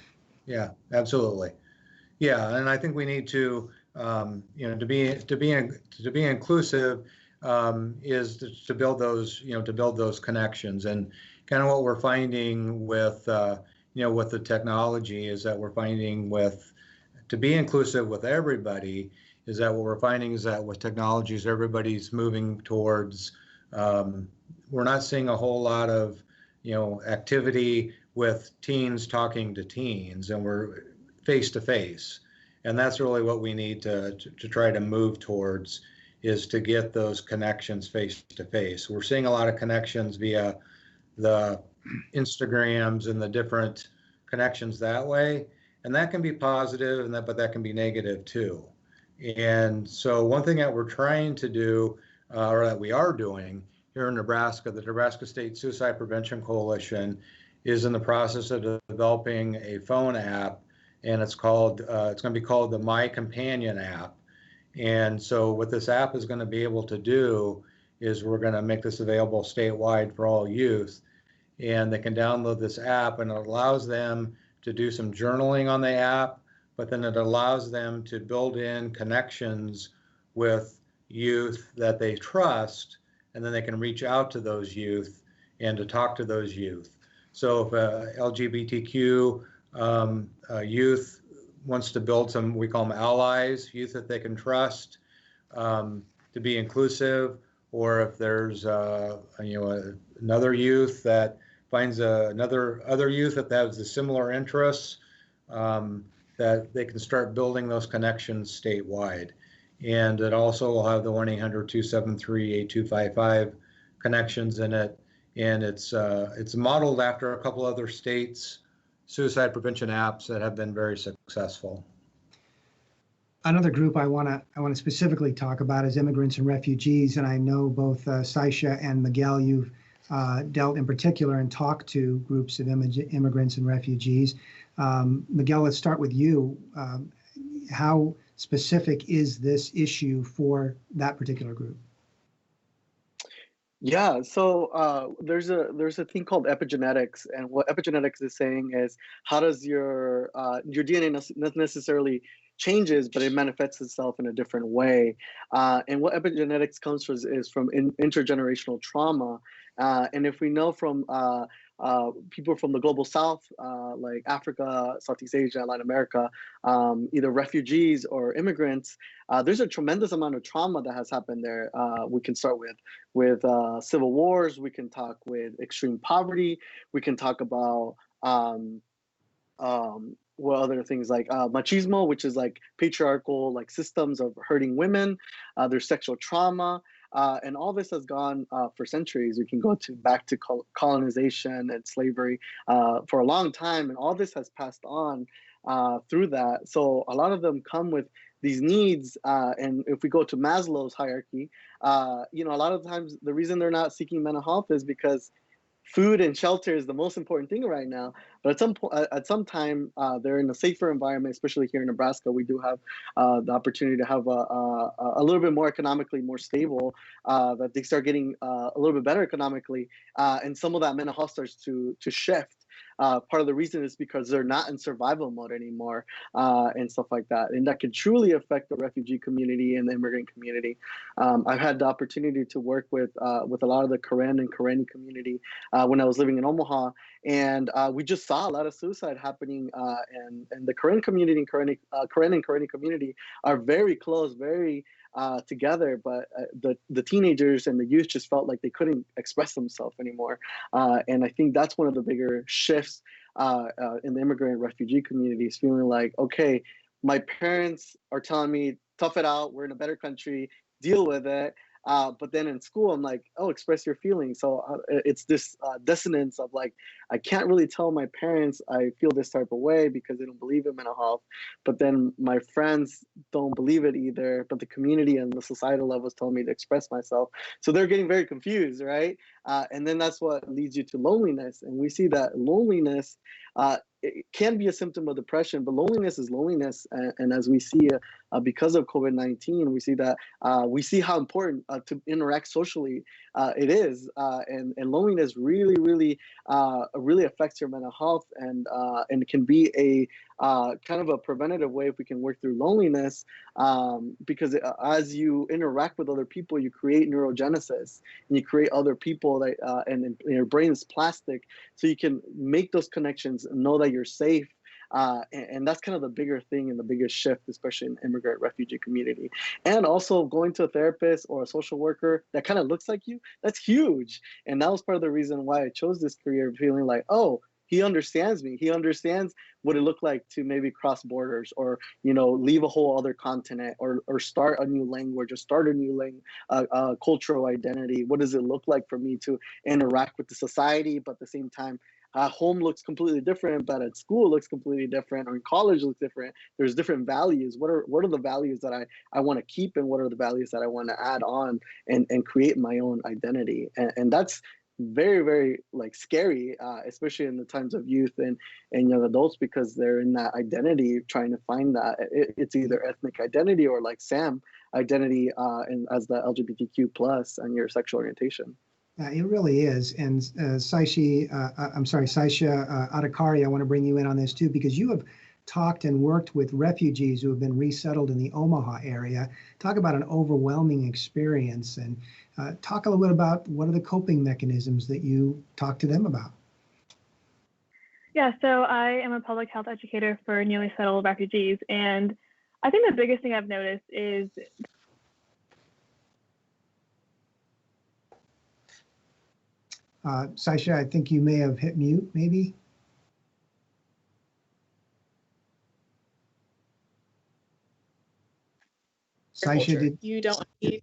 absolutely. Yeah, and I think we need to, to be inclusive is to build those connections. And kind of what we're finding with with the technology is that we're finding to be inclusive with everybody is that what we're finding is that with technologies, everybody's moving towards, we're not seeing a whole lot of, activity with teens talking to teens, and we're face to face. And that's really what we need to try to move towards, is to get those connections face to face. We're seeing a lot of connections via the Instagrams and the different connections that way. And that can be positive, and but that can be negative too. And so one thing that we're trying to do, or that we are doing here in Nebraska, the Nebraska State Suicide Prevention Coalition is in the process of developing a phone app, and it's going to be called the My Companion app. And so what this app is going to be able to do is we're going to make this available statewide for all youth, and they can download this app, and it allows them to do some journaling on the app, but then it allows them to build in connections with youth that they trust, and then they can reach out to those youth and to talk to those youth. So if LGBTQ youth wants to build some, we call them allies, youth that they can trust, to be inclusive, or if there's another youth that finds other youth that has the similar interests, that they can start building those connections statewide. And it also will have the 1-800-273-8255 connections in it. And it's modeled after a couple other states' suicide prevention apps that have been very successful. Another group I want to specifically talk about is immigrants and refugees, and I know both Saisha and Miguel, you've dealt in particular and talked to groups of immigrants and refugees. Miguel, let's start with you. How specific is this issue for that particular group? Yeah, so there's a thing called epigenetics, and what epigenetics is saying is, how does your DNA not necessarily changes, but it manifests itself in a different way. And what epigenetics comes from is from intergenerational trauma. And if we know from people from the global south, like Africa, Southeast Asia, Latin America, either refugees or immigrants, there's a tremendous amount of trauma that has happened there. We can start with civil wars. We can talk with extreme poverty. We can talk about what other things like machismo, which is like patriarchal like systems of hurting women. There's sexual trauma. And all this has gone for centuries. We can go back to colonization and slavery for a long time, and all this has passed on through that. So a lot of them come with these needs, and if we go to Maslow's hierarchy, a lot of times the reason they're not seeking mental health is because food and shelter is the most important thing right now. But at some time, they're in a safer environment, especially here in Nebraska. We do have the opportunity to have a little bit more economically more stable, that they start getting a little bit better economically. And some of that mental health starts to shift. Part of the reason is because they're not in survival mode anymore, and stuff like that. And that can truly affect the refugee community and the immigrant community. I've had the opportunity to work with a lot of the Karen and Karenni community when I was living in Omaha, and we just saw a lot of suicide happening. And the Karen community and Karen and Karenni community are very close, very together, but the teenagers and the youth just felt like they couldn't express themselves anymore. And I think that's one of the bigger shifts in the immigrant and refugee communities, feeling like, okay, my parents are telling me, tough it out, we're in a better country, deal with it. But then in school, I'm like, oh, express your feelings. So it's this dissonance of like, I can't really tell my parents I feel this type of way because they don't believe in mental health. But then my friends don't believe it either. But the community and the societal levels tell me to express myself. So they're getting very confused, right? And then that's what leads you to loneliness. And we see that loneliness, it can be a symptom of depression, but loneliness is loneliness. And as we see, because of COVID-19, we see that we see how important to interact socially it is. And loneliness really, really, really affects your mental health, and it can be a kind of a preventative way if we can work through loneliness, because as you interact with other people, you create neurogenesis, and you create other people that, and your brain is plastic, so you can make those connections and know that you're safe. And that's kind of the bigger thing and the biggest shift, especially in immigrant refugee community. And also going to a therapist or a social worker that kind of looks like you, that's huge. And that was part of the reason why I chose this career, feeling like, oh, he understands me. He understands what it looked like to maybe cross borders, or leave a whole other continent, or start a new language, or start a new cultural identity. What does it look like for me to interact with the society, but at the same time, home looks completely different, but at school looks completely different, or in college looks different. There's different values. What are the values that I want to keep, and what are the values that I want to add on and create my own identity? And that's very, very scary, especially in the times of youth and young adults, because they're in that identity trying to find that it's either ethnic identity or, like Sam, identity as the LGBTQ plus and your sexual orientation. It really is. And Saisha Adhikari, I want to bring you in on this too, because you have talked and worked with refugees who have been resettled in the Omaha area. Talk about an overwhelming experience, and talk a little bit about what are the coping mechanisms that you talk to them about. Yeah, so I am a public health educator for newly settled refugees, and I think the biggest thing I've noticed is Saisha, I think you may have hit mute, maybe. Saisha, you don't need.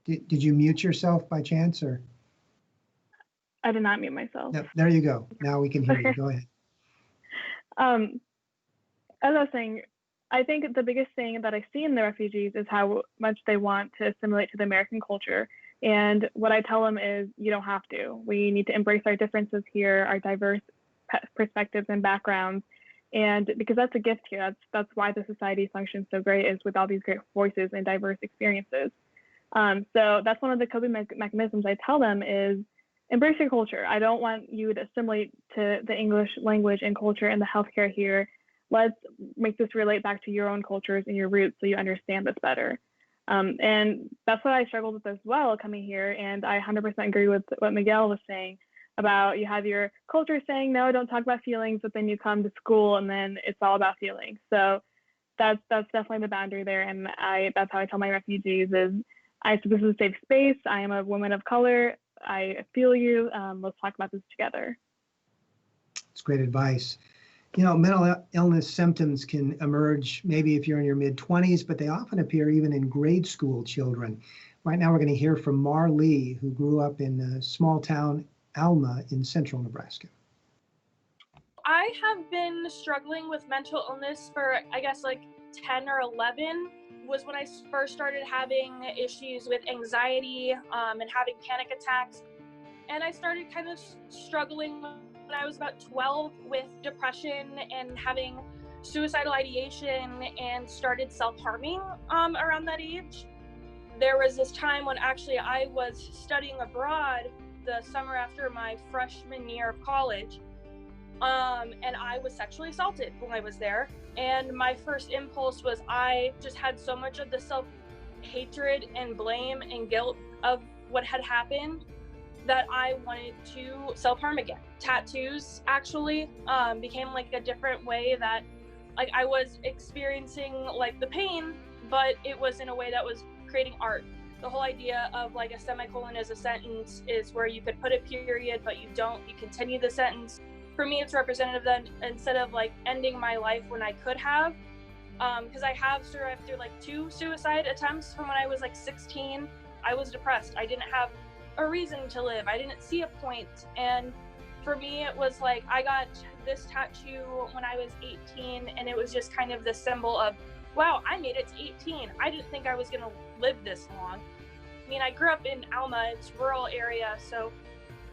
Did you mute yourself by chance, or? I did not mute myself. No, there you go. Now we can hear you. Go ahead. As I was saying, I think the biggest thing that I see in the refugees is how much they want to assimilate to the American culture. And what I tell them is, you don't have to. We need to embrace our differences here, our diverse perspectives and backgrounds. And because that's a gift here, that's why the society functions so great, is with all these great voices and diverse experiences. So that's one of the coping mechanisms I tell them is, embrace your culture. I don't want you to assimilate to the English language and culture and the healthcare here. Let's make this relate back to your own cultures and your roots so you understand this better. And that's what I struggled with as well coming here. And I 100% agree with what Miguel was saying about, you have your culture saying, no, don't talk about feelings, but then you come to school and then it's all about feelings. So that's definitely the boundary there. And that's how I tell my refugees is, this is a safe space. I am a woman of color. I feel you. Let's talk about this together. It's great advice. Mental illness symptoms can emerge maybe if you're in your mid-20s, but they often appear even in grade school children. Right now, we're going to hear from Mar Lee, who grew up in a small town, Alma, in central Nebraska. I have been struggling with mental illness for, I guess, 10 or 11 was when I first started having issues with anxiety and having panic attacks. And I started kind of struggling when I was about 12 with depression and having suicidal ideation, and started self-harming around that age. There was this time when actually I was studying abroad the summer after my freshman year of college, and I was sexually assaulted when I was there. And my first impulse was, I just had so much of the self-hatred and blame and guilt of what had happened that I wanted to self-harm again. Tattoos actually became a different way that I was experiencing the pain, but it was in a way that was creating art. The whole idea of a semicolon as a sentence is where you could put a period, but you don't, you continue the sentence. For me, it's representative that instead of ending my life when I could have, because I have survived through 2 suicide attempts from when I was 16. I was depressed. I didn't have a reason to live. I didn't see a point. And for me, it was I got this tattoo when I was 18, and it was just kind of the symbol of, wow, I made it to 18. I didn't think I was going to live this long. I mean, I grew up in Alma, it's a rural area, so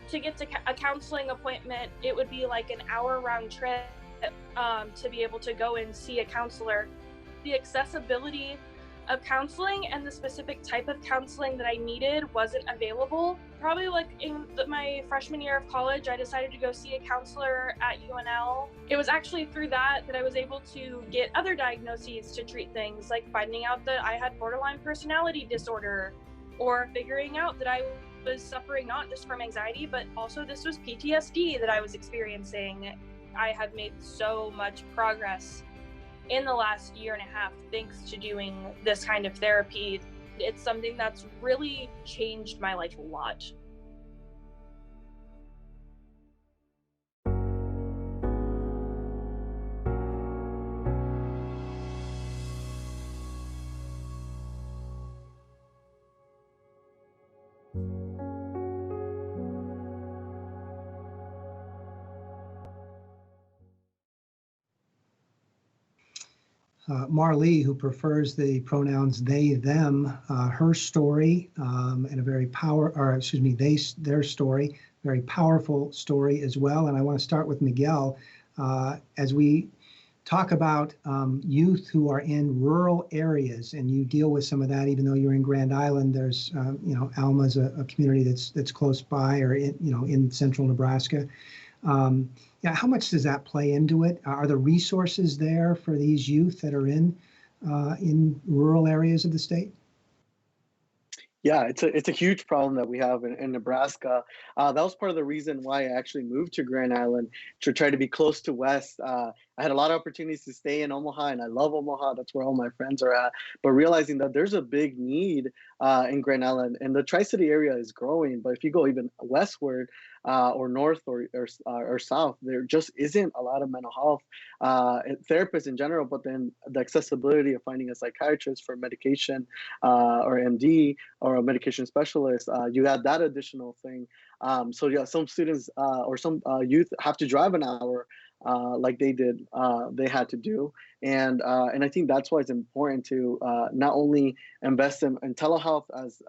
to get to a counseling appointment, it would be an hour round trip to be able to go and see a counselor. The accessibility of counseling and the specific type of counseling that I needed wasn't available. Probably in my freshman year of college, I decided to go see a counselor at UNL. It was actually through that I was able to get other diagnoses to treat things, like finding out that I had borderline personality disorder, or figuring out that I was suffering not just from anxiety, but also this was PTSD that I was experiencing. I have made so much progress in the last year and a half thanks to doing this kind of therapy. It's something that's really changed my life a lot. Marlee, who prefers the pronouns they, them, her story, and a very their story, very powerful story as well. And I want to start with Miguel. As we talk about youth who are in rural areas, and you deal with some of that, even though you're in Grand Island. There's, Alma's a community that's close by, or in central Nebraska. How much does that play into it? Are the resources there for these youth that are in rural areas of the state? Yeah, it's a huge problem that we have in Nebraska. That was part of the reason why I actually moved to Grand Island, to try to be close to West. I had a lot of opportunities to stay in Omaha, and I love Omaha. That's where all my friends are at. But realizing that there's a big need in Grand Island, and the Tri-City area is growing. But if you go even westward or north or south, there just isn't a lot of mental health therapists in general. But then the accessibility of finding a psychiatrist for medication or MD or a medication specialist, you add that additional thing. So yeah, some students or some youth have to drive an hour like they had to do. And I think that's why it's important to not only invest in telehealth, as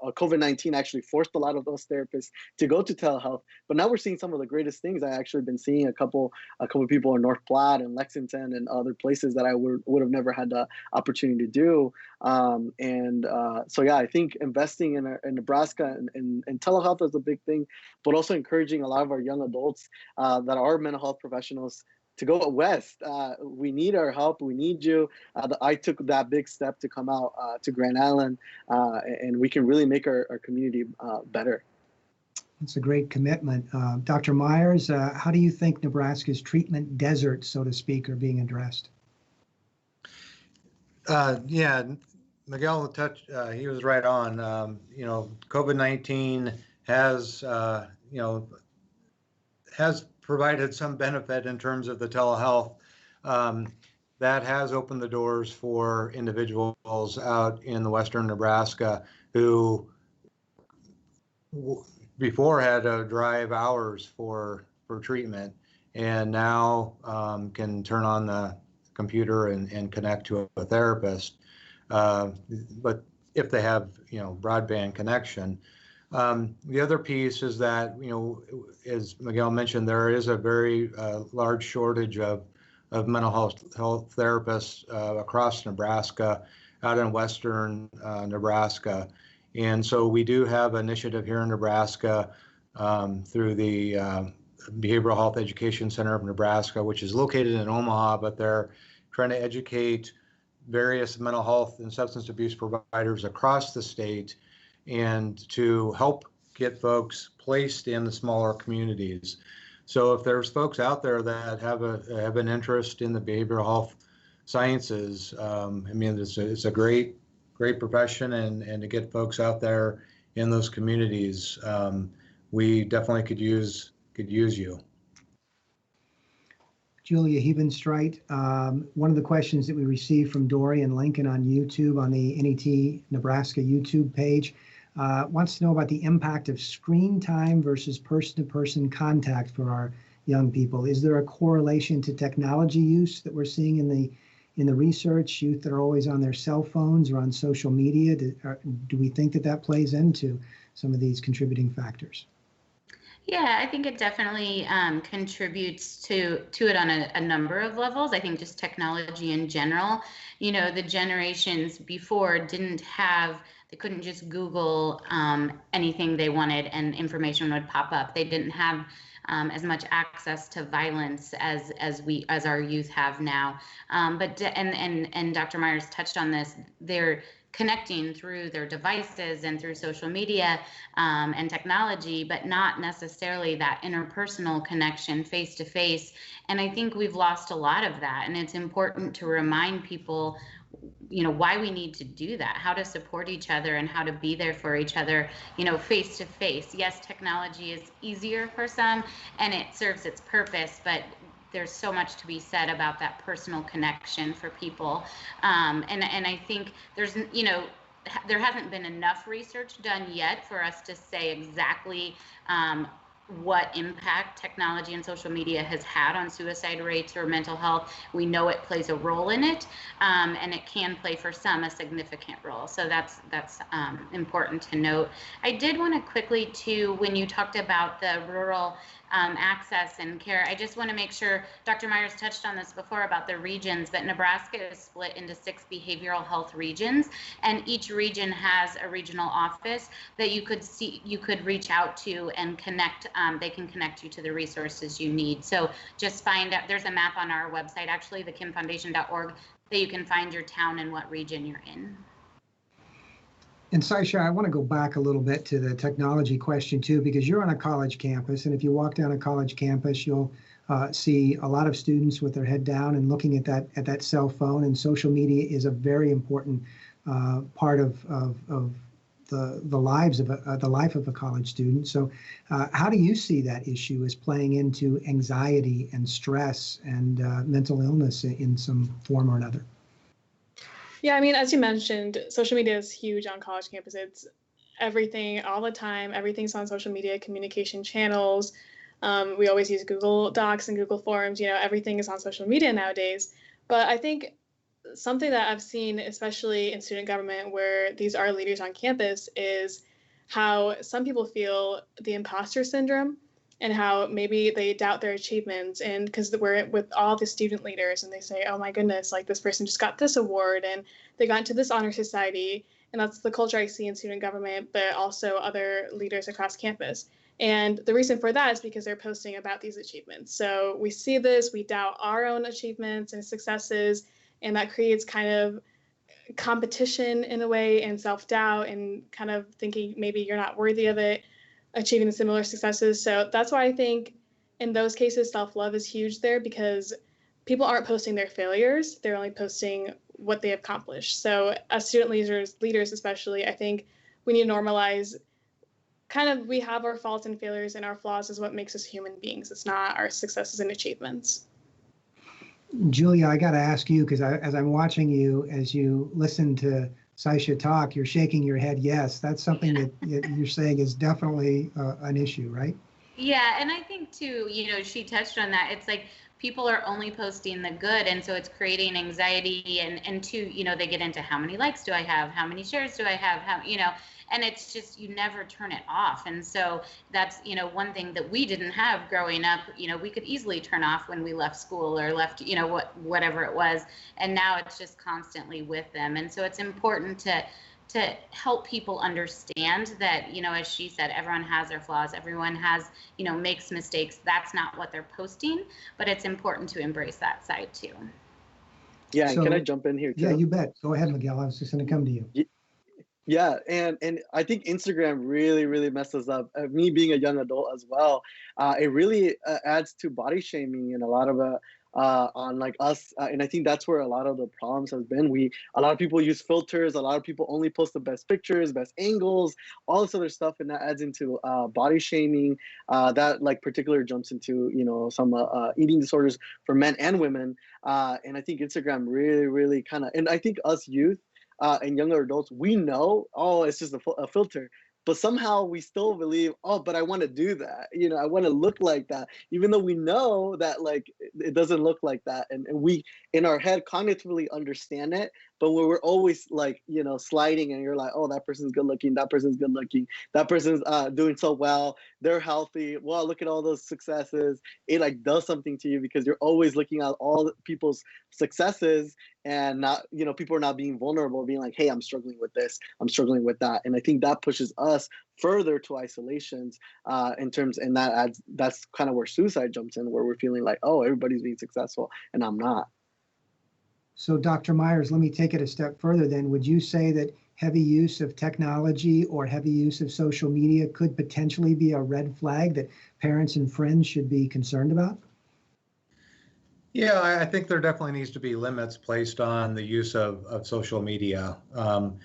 COVID-19 actually forced a lot of those therapists to go to telehealth. But now we're seeing some of the greatest things. I actually been seeing a couple of people in North Platte and Lexington and other places that I would have never had the opportunity to do. So yeah, I think investing in Nebraska and telehealth is a big thing, but also encouraging a lot of our young adults that are mental health professionals to go west. We need our help. We need you. I took that big step to come out to Grand Island, and we can really make our community better. It's a great commitment. Dr. Myers, how do you think Nebraska's treatment desert, so to speak, are being addressed? Yeah, Miguel touched, he was right on. COVID-19 has provided some benefit in terms of the telehealth. That has opened the doors for individuals out in the western Nebraska who before had to drive hours for treatment, and now can turn on the computer and connect to a therapist. But if they have broadband connection. The other piece is that, as Miguel mentioned, there is a very large shortage of mental health therapists across Nebraska, out in western Nebraska. And so we do have an initiative here in Nebraska through the Behavioral Health Education Center of Nebraska, which is located in Omaha, but they're trying to educate various mental health and substance abuse providers across the state, and to help get folks placed in the smaller communities. So if there's folks out there that have an interest in the behavioral health sciences, it's a great profession, and to get folks out there in those communities, we definitely could use you. Julia Hebenstreit, one of the questions that we received from Dorian Lincoln on YouTube, on the NET Nebraska YouTube page, wants to know about the impact of screen time versus person-to-person contact for our young people. Is there a correlation to technology use that we're seeing in the research? Youth that are always on their cell phones or on social media, do we think that plays into some of these contributing factors? Yeah, I think it definitely contributes to it on a number of levels. I think just technology in general, the generations before they couldn't just Google anything they wanted and information would pop up. They didn't have as much access to violence as our youth have now. But Dr. Myers touched on this. They're connecting through their devices and through social media and technology, but not necessarily that interpersonal connection face to face. And I think we've lost a lot of that. And it's important to remind people, why we need to do that, how to support each other and how to be there for each other, face to face. Yes, technology is easier for some and it serves its purpose, but there's so much to be said about that personal connection for people. And I think there hasn't been enough research done yet for us to say exactly what impact technology and social media has had on suicide rates or mental health. We know it plays a role in it, and it can play for some a significant role. So that's important to note. I did want to quickly too, when you talked about the rural access and care, I just want to make sure, Dr. Myers touched on this before about the regions, but Nebraska is split into 6 behavioral health regions, and each region has a regional office that you could reach out to and connect. They can connect you to the resources you need. So just find out, there's a map on our website, actually, thekimfoundation.org, that you can find your town and what region you're in. And Saisha, I want to go back a little bit to the technology question too, because you're on a college campus, and if you walk down a college campus, you'll see a lot of students with their head down and looking at that cell phone. And social media is a very important part of the life of a college student. So, how do you see that issue as playing into anxiety and stress and mental illness in some form or another? Yeah, I mean, as you mentioned, social media is huge on college campus. It's everything all the time. Everything's on social media, communication channels. We always use Google Docs and Google Forms. You know, everything is on social media nowadays. But I think something that I've seen, especially in student government, where these are leaders on campus, is how some people feel the imposter syndrome and how maybe they doubt their achievements. And because we're with all the student leaders and they say, oh my goodness, like this person just got this award and they got into this honor society. And that's the culture I see in student government, but also other leaders across campus. And the reason for that is because they're posting about these achievements. So we see this, we doubt our own achievements and successes, and that creates kind of competition in a way and self-doubt and kind of thinking maybe you're not worthy of it, achieving similar successes. So that's why I think in those cases, self-love is huge there, because people aren't posting their failures. They're only posting what they accomplished. So as student leaders especially, I think we need to normalize kind of, we have our faults and failures, and our flaws is what makes us human beings. It's not our successes and achievements. Julia, I got to ask you, because as I'm watching you, as you listen to Saisha talk, you're shaking your head yes. That's something that you're saying is definitely an issue, right? Yeah, and I think too, you know, she touched on that. It's like people are only posting the good, and so it's creating anxiety, and two, you know, they get into how many likes do I have, how many shares do I have, how, you know, and it's just, you never turn it off. And so that's, you know, one thing that we didn't have growing up. You know, we could easily turn off when we left school or left, you know, whatever it was, and now it's just constantly with them. And so it's important to help people understand that, you know, as she said, everyone has their flaws, everyone has, you know, makes mistakes. That's not what they're posting, but it's important to embrace that side too. Yeah, So- and can I jump in here too? Yeah, you bet. Go ahead, Miguel. I was just going to come to you. Yeah, and I think Instagram really messes up. Me being a young adult as well, it really adds to body shaming and a lot of on like us, and I think that's where a lot of the problems has been. A lot of people use filters. A lot of people only post the best pictures, best angles, all this other stuff, and that adds into body shaming. That like particularly jumps into, you know, some eating disorders for men and women. And I think Instagram really kind of, and I think us youth. And younger adults, we know, oh, it's just a filter. But somehow we still believe, oh, but I want to do that. You know, I want to look like that, even though we know that like it doesn't look like that. And we, in our head, cognitively understand it. But when we're always like, you know, sliding and you're like, oh, that person's good looking, that person's good looking, that person's doing so well, they're healthy. Wow, look at all those successes. It like does something to you because you're always looking at all people's successes and not, you know, people are not being vulnerable, being like, hey, I'm struggling with this, I'm struggling with that. And I think that pushes us further to isolations in terms, and that's kind of where suicide jumps in, where we're feeling like, oh, everybody's being successful and I'm not. So Dr. Myers, let me take it a step further then. Would you say that heavy use of technology or heavy use of social media could potentially be a red flag that parents and friends should be concerned about? Yeah, I think there definitely needs to be limits placed on the use of social media. You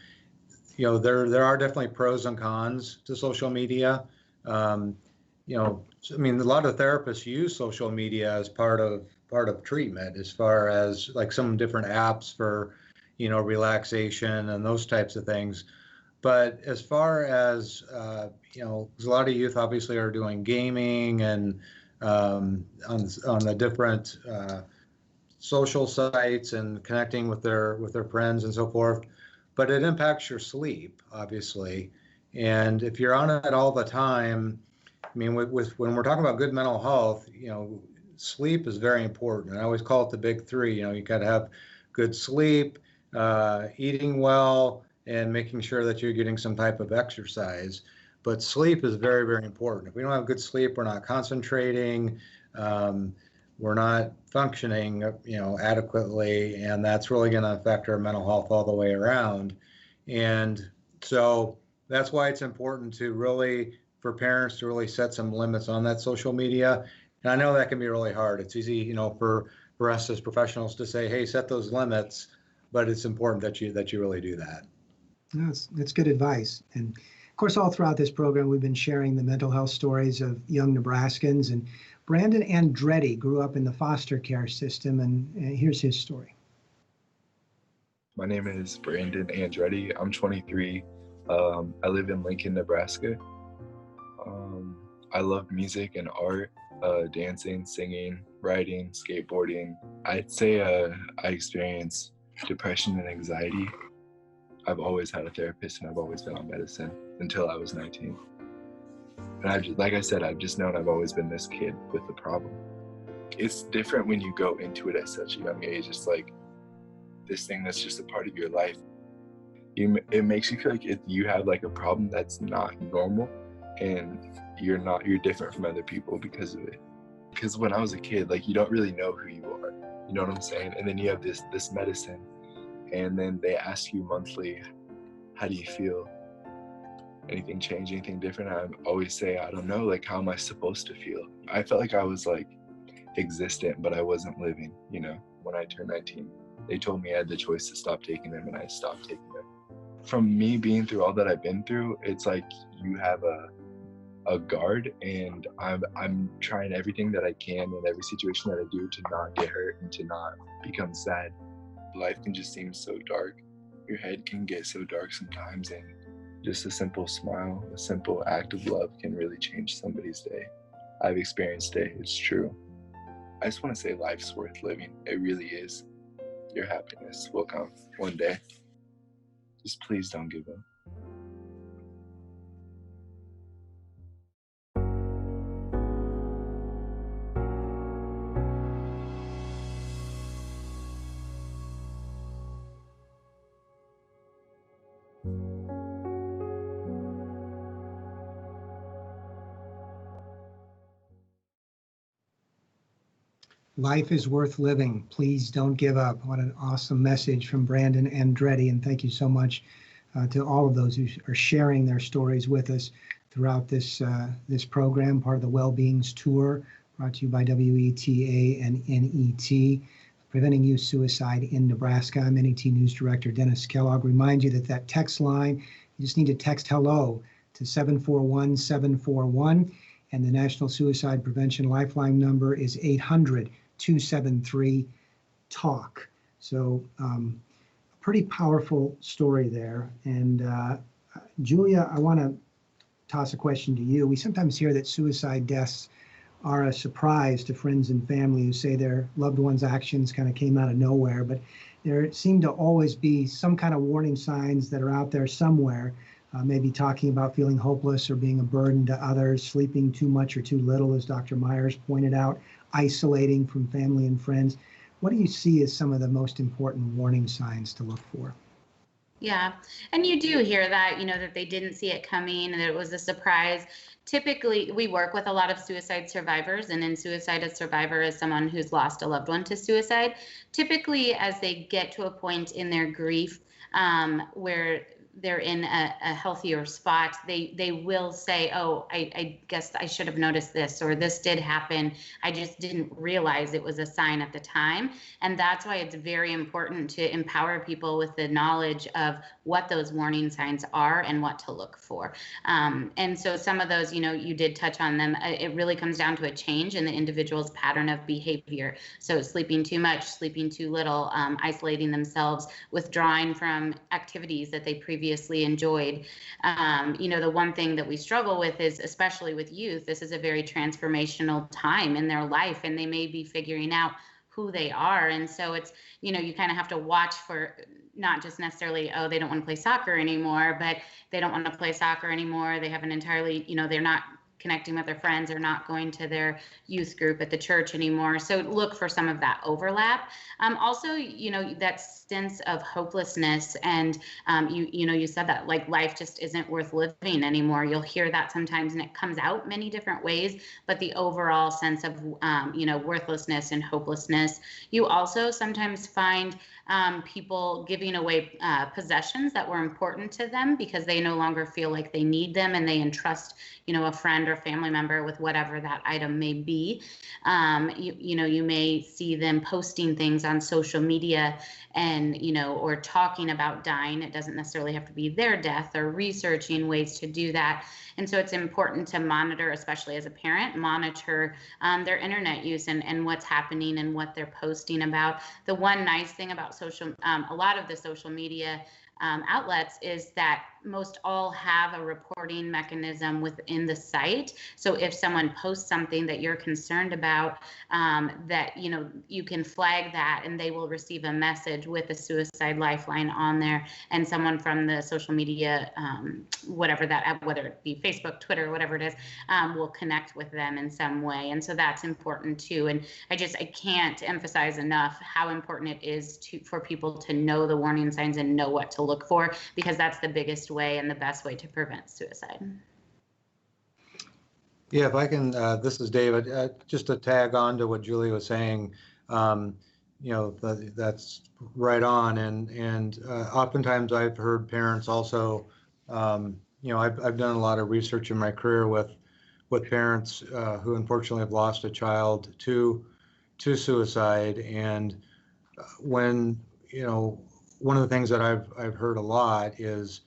know, there are definitely pros and cons to social media. You know, I mean, a lot of therapists use social media as part of treatment, as far as like some different apps for, you know, relaxation and those types of things. But as far as, there's a lot of youth obviously are doing gaming and on the different social sites and connecting with their friends and so forth. But it impacts your sleep, obviously. And if you're on it all the time, I mean, when we're talking about good mental health, sleep is very important. And I always call it the big three. You got to have good sleep, eating well, and making sure that you're getting some type of exercise. But sleep is very, very important. If we don't have good sleep, we're not concentrating, we're not functioning, adequately, and that's really going to affect our mental health all the way around. And so that's why it's important for parents to really set some limits on that social media. And I know that can be really hard. It's easy, for us as professionals to say, hey, set those limits, but it's important that you really do that. That's good advice. And of course, all throughout this program, we've been sharing the mental health stories of young Nebraskans. And Brandon Andretti grew up in the foster care system, and here's his story. My name is Brandon Andretti. I'm 23. I live in Lincoln, Nebraska. I love music and art, dancing, singing, riding, skateboarding. I'd say I experience depression and anxiety. I've always had a therapist and I've always been on medicine until I was 19. And like I said, I've just known I've always been this kid with the problem. It's different when you go into it at such a young age. It's like this thing that's just a part of your life. It makes you feel like you have like a problem that's not normal, and you're different from other people because of it. Because when I was a kid, like, you don't really know who you are. You know what I'm saying? And then you have this medicine, and then they ask you monthly, how do you feel? Anything change, anything different? I always say, I don't know, like, how am I supposed to feel? I felt like I was like existent, but I wasn't living, When I turned 19, they told me I had the choice to stop taking them, and I stopped taking them. From me being through all that I've been through, it's like you have a guard, and I'm trying everything that I can in every situation that I do to not get hurt and to not become sad. Life can just seem so dark. Your head can get so dark sometimes, and just a simple smile, a simple act of love can really change somebody's day. I've experienced it, it's true. I just want to say life's worth living. It really is. Your happiness will come one day. Just please don't give up. Life is worth living. Please don't give up. What an awesome message from Brandon Andretti. And thank you so much to all of those who are sharing their stories with us throughout this program, part of the Wellbeings Tour, brought to you by WETA and NET, Preventing Youth Suicide in Nebraska. I'm NET News Director Dennis Kellogg. Remind you that text line, you just need to text HELLO to 741-741. And the National Suicide Prevention Lifeline number is 800-273-TALK. So a pretty powerful story there. And Julia, I want to toss a question to you. We sometimes hear that suicide deaths are a surprise to friends and family who say their loved one's actions kind of came out of nowhere, but there seem to always be some kind of warning signs that are out there somewhere. Maybe talking about feeling hopeless or being a burden to others, sleeping too much or too little, as Dr. Myers pointed out, isolating from family and friends. What do you see as some of the most important warning signs to look for? Yeah, and you do hear that, that they didn't see it coming and that it was a surprise. Typically, we work with a lot of suicide survivors, and in suicide, a survivor is someone who's lost a loved one to suicide. Typically, as they get to a point in their grief where they're in a healthier spot, they will say, oh, I guess I should have noticed this, or this did happen. I just didn't realize it was a sign at the time. And that's why it's very important to empower people with the knowledge of what those warning signs are and what to look for. And so some of those, you did touch on them. It really comes down to a change in the individual's pattern of behavior. So sleeping too much, sleeping too little, isolating themselves, withdrawing from activities that they previously previously enjoyed. The one thing that we struggle with is, especially with youth, this is a very transformational time in their life, and they may be figuring out who they are. And so it's, you kind of have to watch for not just necessarily, oh, they don't want to play soccer anymore, but they don't want to play soccer anymore. They haven't entirely, they're not connecting with their friends or not going to their youth group at the church anymore. So look for some of that overlap. Also, that sense of hopelessness, and you said that, like, life just isn't worth living anymore. You'll hear that sometimes, and it comes out many different ways, but the overall sense of worthlessness and hopelessness. You also sometimes find people giving away possessions that were important to them because they no longer feel like they need them, and they entrust a friend or family member with whatever that item may be. You may see them posting things on social media and or talking about dying. It doesn't necessarily have to be their death, or researching ways to do that. And so it's important to monitor, especially as a parent, monitor their internet use and what's happening and what they're posting about. The one nice thing about a lot of the social media outlets is that most all have a reporting mechanism within the site. So if someone posts something that you're concerned about, that you can flag that, and they will receive a message with a suicide lifeline on there, and someone from the social media, whether it be Facebook, Twitter, whatever it is, will connect with them in some way. And so that's important too. And I can't emphasize enough how important it is for people to know the warning signs and know what to look for, because that's the biggest way and the best way to prevent suicide. Yeah, if I can, this is David, just to tag on to what Julie was saying, that's right on. And oftentimes I've heard parents also, I've done a lot of research in my career with parents who unfortunately have lost a child to suicide. And when, one of the things that I've heard a lot is,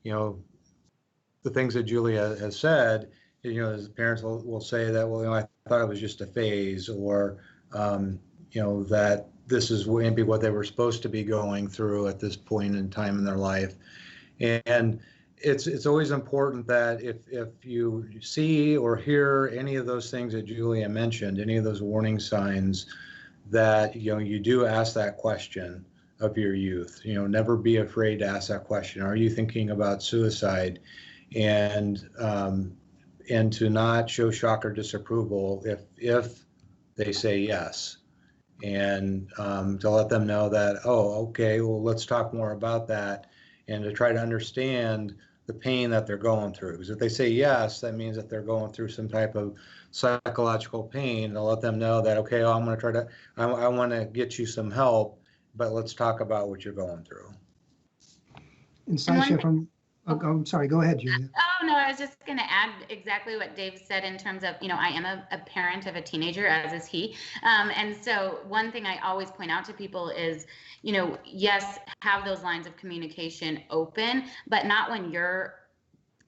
the things that Julia has said, as parents will say that, well, I thought it was just a phase, or, that this is maybe what they were supposed to be going through at this point in time in their life. And it's always important that if you see or hear any of those things that Julia mentioned, any of those warning signs, that, you do ask that question of your youth. Never be afraid to ask that question. Are you thinking about suicide? And to not show shock or disapproval if they say yes, and to let them know that, oh, okay, well, let's talk more about that, and to try to understand the pain that they're going through. Because if they say yes, that means that they're going through some type of psychological pain, and let them know that, okay, I'm going to I want to get you some help, but let's talk about what you're going through. And Sasha, I'm sorry, go ahead, Julia. Oh, no, I was just going to add exactly what Dave said in terms of, I am a parent of a teenager, as is he. And so one thing I always point out to people is, yes, have those lines of communication open, but not when you're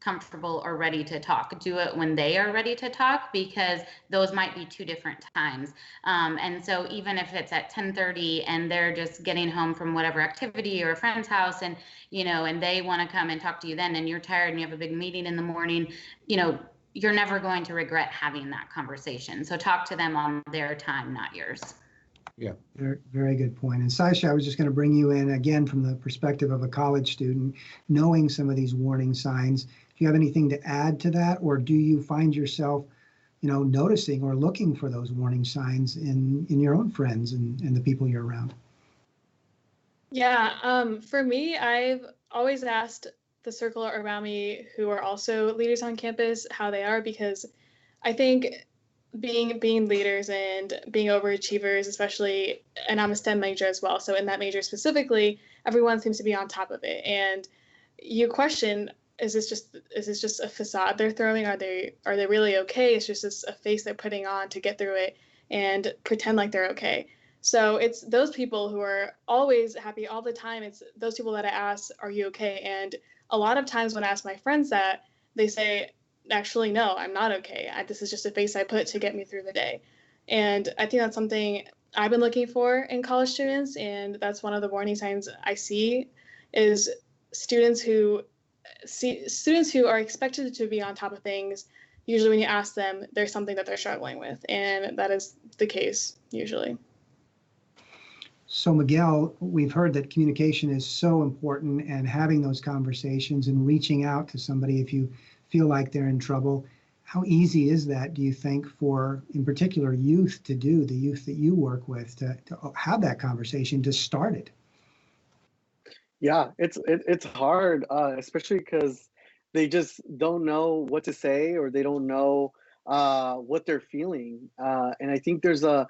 comfortable or ready to talk. Do it when they are ready to talk, because those might be two different times. And so even if it's at 10:30 and they're just getting home from whatever activity or a friend's house, and and they want to come and talk to you then, and you're tired and you have a big meeting in the morning, you're never going to regret having that conversation. So talk to them on their time, not yours. Yeah. Very, very good point. And Sasha, I was just going to bring you in again from the perspective of a college student, knowing some of these warning signs. Do you have anything to add to that, or do you find yourself, noticing or looking for those warning signs in your own friends and the people you're around? Yeah, for me, I've always asked the circle around me who are also leaders on campus how they are, because I think being leaders and being overachievers, especially, and I'm a STEM major as well, so in that major specifically, everyone seems to be on top of it. And you question, is this just a facade they're throwing? Are they really okay? It's just a face they're putting on to get through it and pretend like they're okay. So it's those people who are always happy all the time. It's those people that I ask, are you okay? And a lot of times when I ask my friends that, they say, actually, no, I'm not okay. This is just a face I put to get me through the day. And I think that's something I've been looking for in college students. And that's one of the warning signs I see, is students who are expected to be on top of things, usually when you ask them, there's something that they're struggling with, and that is the case usually. So Miguel, we've heard that communication is so important, and having those conversations and reaching out to somebody if you feel like they're in trouble. How easy is that, do you think, for, in particular, youth to do, the youth that you work with, to have that conversation, to start it? Yeah, it's hard, especially because they just don't know what to say, or they don't know what they're feeling. And I think there's a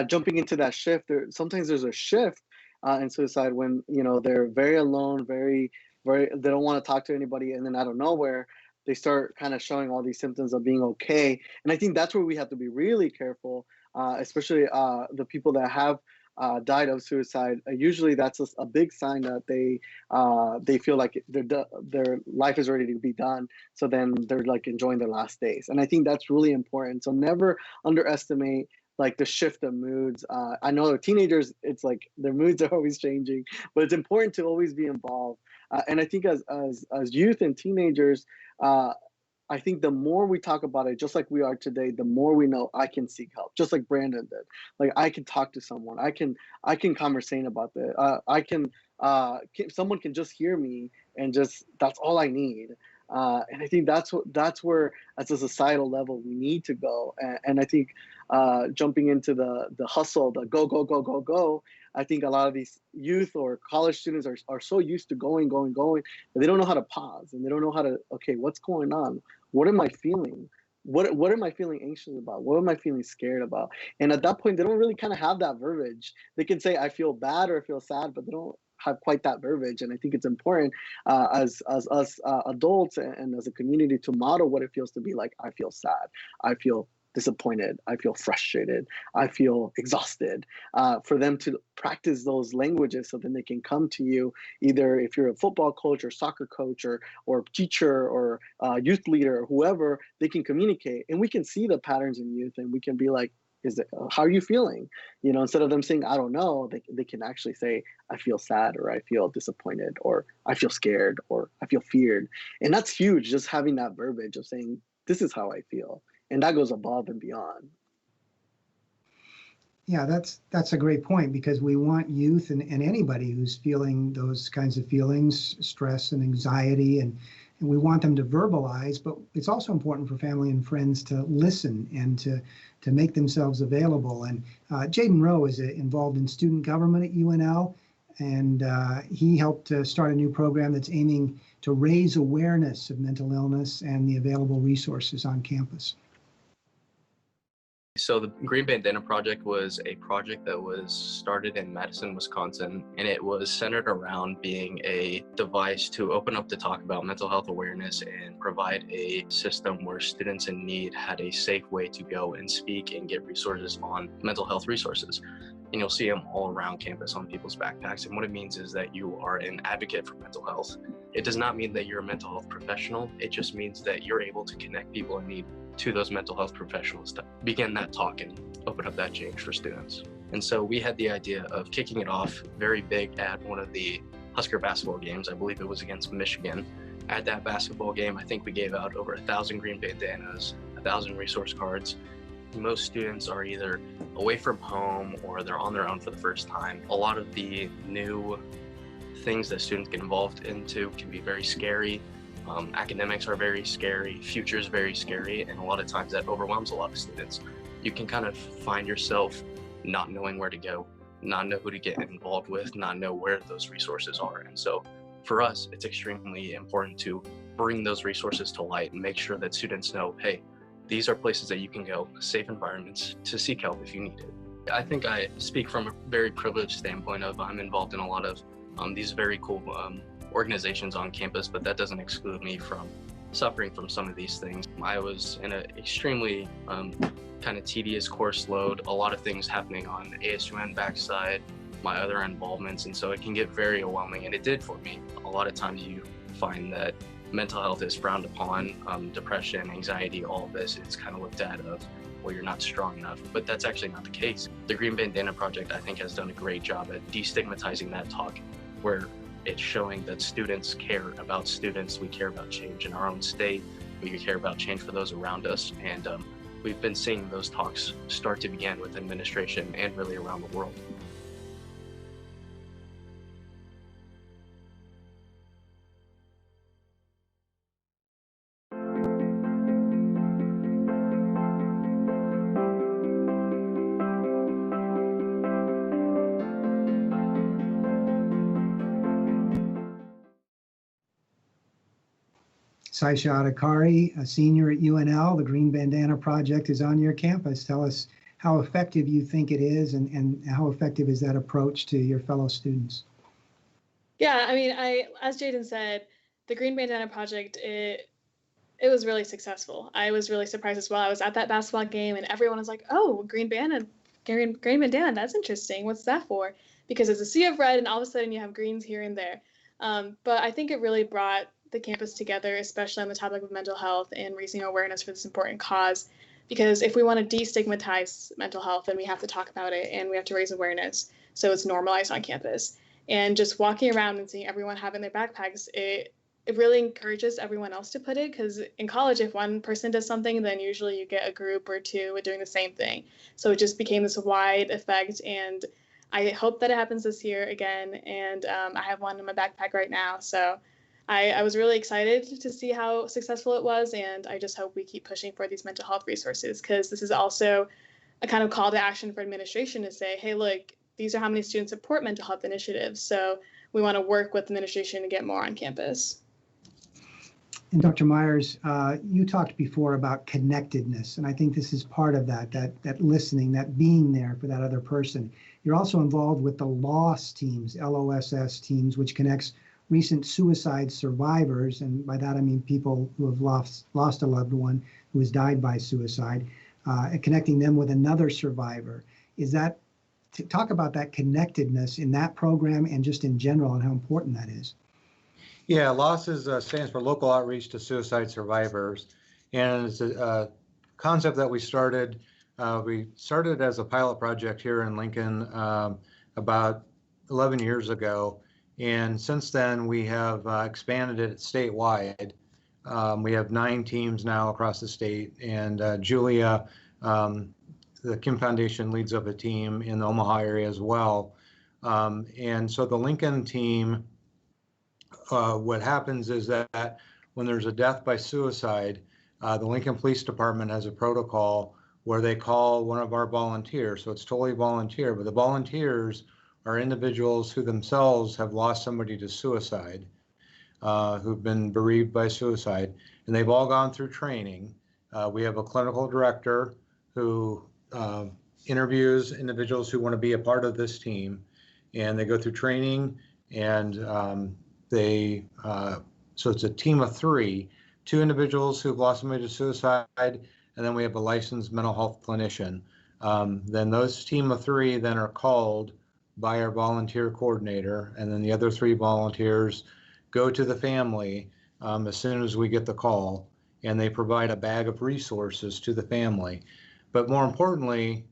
jumping into that shift. Sometimes there's a shift in suicide when, you know, they're very alone, very, they don't want to talk to anybody, and then out of nowhere, they start kind of showing all these symptoms of being okay. And I think that's where we have to be really careful, especially the people that have died of suicide. Usually that's a big sign that they feel like their life is ready to be done. So then they're like enjoying their last days. And I think that's really important. So never underestimate like the shift of moods. I know teenagers, it's like their moods are always changing, but it's important to always be involved. And I think as youth and teenagers, I think the more we talk about it, just like we are today, the more we know I can seek help, just like Brandon did. Like I can talk to someone, I can conversate about that. Someone can just hear me, and just that's all I need. And I think that's where, at a societal level, we need to go. And I think jumping into the hustle, the go, I think a lot of these youth or college students are so used to going, that they don't know how to pause, and they don't know how to, okay, what's going on? What am I feeling? What am I feeling anxious about? What am I feeling scared about? And at that point, they don't really kind of have that verbiage. They can say, I feel bad or I feel sad, but they don't have quite that verbiage. And I think it's important as us adults and as a community to model what it feels to be like, I feel sad, I feel disappointed, I feel frustrated, I feel exhausted, for them to practice those languages so then they can come to you, either if you're a football coach or soccer coach or teacher or youth leader or whoever, they can communicate. And we can see the patterns in youth, and we can be like, how are you feeling? You know, instead of them saying, I don't know, they can actually say, I feel sad, or I feel disappointed, or I feel scared, or I feel feared. And that's huge, just having that verbiage of saying, this is how I feel. And that goes above and beyond. Yeah, that's a great point, because we want youth and anybody who's feeling those kinds of feelings, stress and anxiety, and we want them to verbalize, but it's also important for family and friends to listen and to make themselves available. And Jaden Rowe is involved in student government at UNL, and he helped to start a new program that's aiming to raise awareness of mental illness and the available resources on campus. So the Green Bandana Project was a project that was started in Madison, Wisconsin, and it was centered around being a device to open up to talk about mental health awareness and provide a system where students in need had a safe way to go and speak and get resources on mental health resources. And you'll see them all around campus on people's backpacks. And what it means is that you are an advocate for mental health. It does not mean that you're a mental health professional. It just means that you're able to connect people in need to those mental health professionals to begin that talk and open up that change for students. And so we had the idea of kicking it off very big at one of the Husker basketball games. I believe it was against Michigan. At that basketball game, I think we gave out over 1,000 green bandanas, 1,000 resource cards. Most students are either away from home or they're on their own for the first time. A lot of the new things that students get involved into can be very scary. Academics are very scary, future is very scary, and a lot of times that overwhelms a lot of students. You can kind of find yourself not knowing where to go, not know who to get involved with, not know where those resources are. And so for us, it's extremely important to bring those resources to light and make sure that students know, hey, these are places that you can go, safe environments to seek help if you need it. I think I speak from a very privileged standpoint of I'm involved in a lot of these very cool organizations on campus, but that doesn't exclude me from suffering from some of these things. I was in an extremely kind of tedious course load, a lot of things happening on the ASUN backside, my other involvements, and so it can get very overwhelming, and it did for me. A lot of times you find that mental health is frowned upon, depression, anxiety, all of this, it's kind of looked at of, well, you're not strong enough, but that's actually not the case. The Green Bandana Project, I think, has done a great job at destigmatizing that talk, where It's showing that students care about students. We care about change in our own state. We care about change for those around us. And we've been seeing those talks start to begin with administration and really around the world. Saisha Adhikari, a senior at UNL, the Green Bandana Project is on your campus. Tell us how effective you think it is, and how effective is that approach to your fellow students? Yeah, I mean, as Jaden said, the Green Bandana Project, it was really successful. I was really surprised as well. I was at that basketball game and everyone was like, oh, Green Bandana, that's interesting. What's that for? Because it's a sea of red and all of a sudden you have greens here and there. But I think it really brought the campus together, especially on the topic of mental health and raising awareness for this important cause. Because if we want to destigmatize mental health, then we have to talk about it and we have to raise awareness so it's normalized on campus. And just walking around and seeing everyone having their backpacks, it really encourages everyone else to put it, because in college, if one person does something, then usually you get a group or two doing the same thing. So it just became this wide effect, and I hope that it happens this year again. And I have one in my backpack right now. So I was really excited to see how successful it was, and I just hope we keep pushing for these mental health resources, because this is also a kind of call to action for administration to say, hey, look, these are how many students support mental health initiatives. So we want to work with administration to get more on campus. And Dr. Myers, you talked before about connectedness, and I think this is part of that listening, that being there for that other person. You're also involved with the LOSS teams, LOSS teams, which connects recent suicide survivors, and by that I mean people who have lost a loved one who has died by suicide, and connecting them with another survivor. Talk about that connectedness in that program and just in general and how important that is. Yeah, LOSS stands for Local Outreach to Suicide Survivors, and it's a concept that we started. We started as a pilot project here in Lincoln about 11 years ago, and since then we have expanded it statewide. We have 9 teams now across the state, and Julia, the Kim Foundation, leads up a team in the Omaha area as well. And so the Lincoln team, what happens is that when there's a death by suicide, the Lincoln Police Department has a protocol where they call one of our volunteers. So it's totally volunteer, but the volunteers are individuals who themselves have lost somebody to suicide, who've been bereaved by suicide, and they've all gone through training. We have a clinical director who interviews individuals who want to be a part of this team, and they go through training, and so it's a team of 3, 2 individuals who've lost somebody to suicide, and then we have a licensed mental health clinician. Then those team of 3 then are called by our volunteer coordinator, and then the other 3 volunteers go to the family as soon as we get the call, and they provide a bag of resources to the family. But more importantly,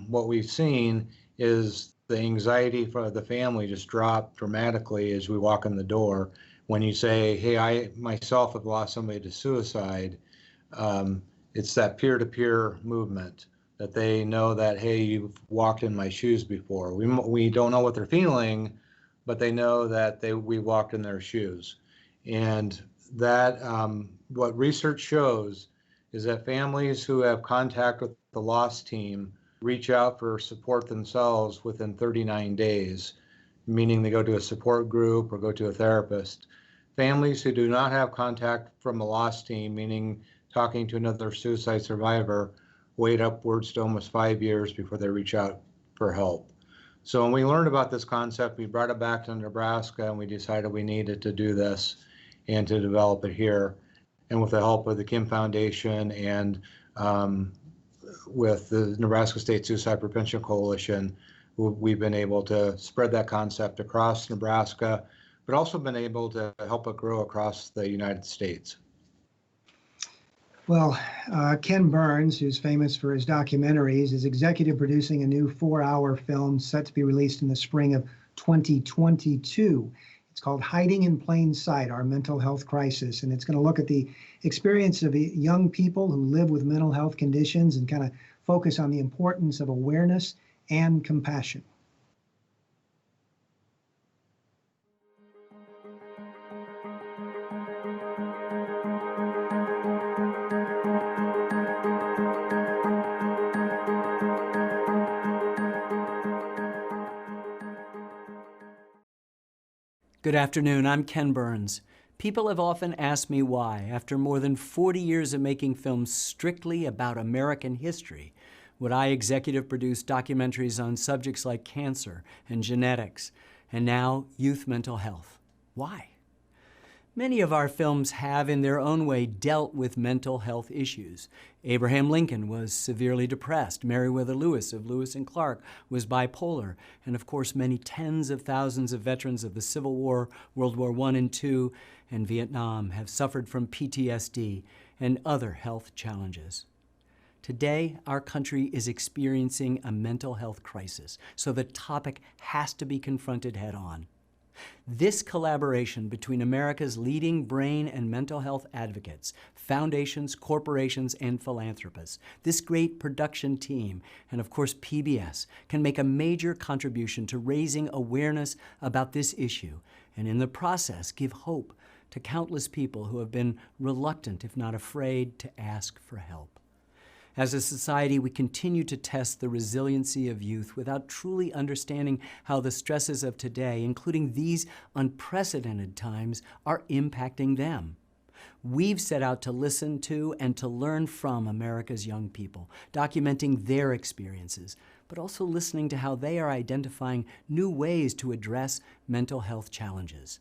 what we've seen is the anxiety for the family just drop dramatically as we walk in the door. When you say, hey, I myself have lost somebody to suicide, it's that peer-to-peer movement that they know that, hey, you've walked in my shoes before. We don't know what they're feeling, but they know that we walked in their shoes. And that what research shows is that families who have contact with the LOSS team reach out for support themselves within 39 days, meaning they go to a support group or go to a therapist. Families who do not have contact from a LOSS team, meaning talking to another suicide survivor, wait upwards to almost 5 years before they reach out for help. So when we learned about this concept, we brought it back to Nebraska, and we decided we needed to do this and to develop it here. And with the help of the Kim Foundation and with the Nebraska State Suicide Prevention Coalition, we've been able to spread that concept across Nebraska, but also been able to help it grow across the United States. Well, Ken Burns, who's famous for his documentaries, is executive producing a new 4-hour film set to be released in the spring of 2022. It's It's called Hiding in Plain Sight, Our Mental Health Crisis. And it's going to look at the experience of young people who live with mental health conditions and kind of focus on the importance of awareness and compassion. Good afternoon, I'm Ken Burns. People have often asked me why, after more than 40 years of making films strictly about American history, would I executive produce documentaries on subjects like cancer and genetics, and now youth mental health. Why? Many of our films have, in their own way, dealt with mental health issues. Abraham Lincoln was severely depressed. Meriwether Lewis of Lewis and Clark was bipolar. And of course, many tens of thousands of veterans of the Civil War, World War I and II, and Vietnam have suffered from PTSD and other health challenges. Today, our country is experiencing a mental health crisis, so the topic has to be confronted head-on. This collaboration between America's leading brain and mental health advocates, foundations, corporations, and philanthropists, this great production team, and of course PBS, can make a major contribution to raising awareness about this issue, and in the process give hope to countless people who have been reluctant, if not afraid, to ask for help. As a society, we continue to test the resiliency of youth without truly understanding how the stresses of today, including these unprecedented times, are impacting them. We've set out to listen to and to learn from America's young people, documenting their experiences, but also listening to how they are identifying new ways to address mental health challenges.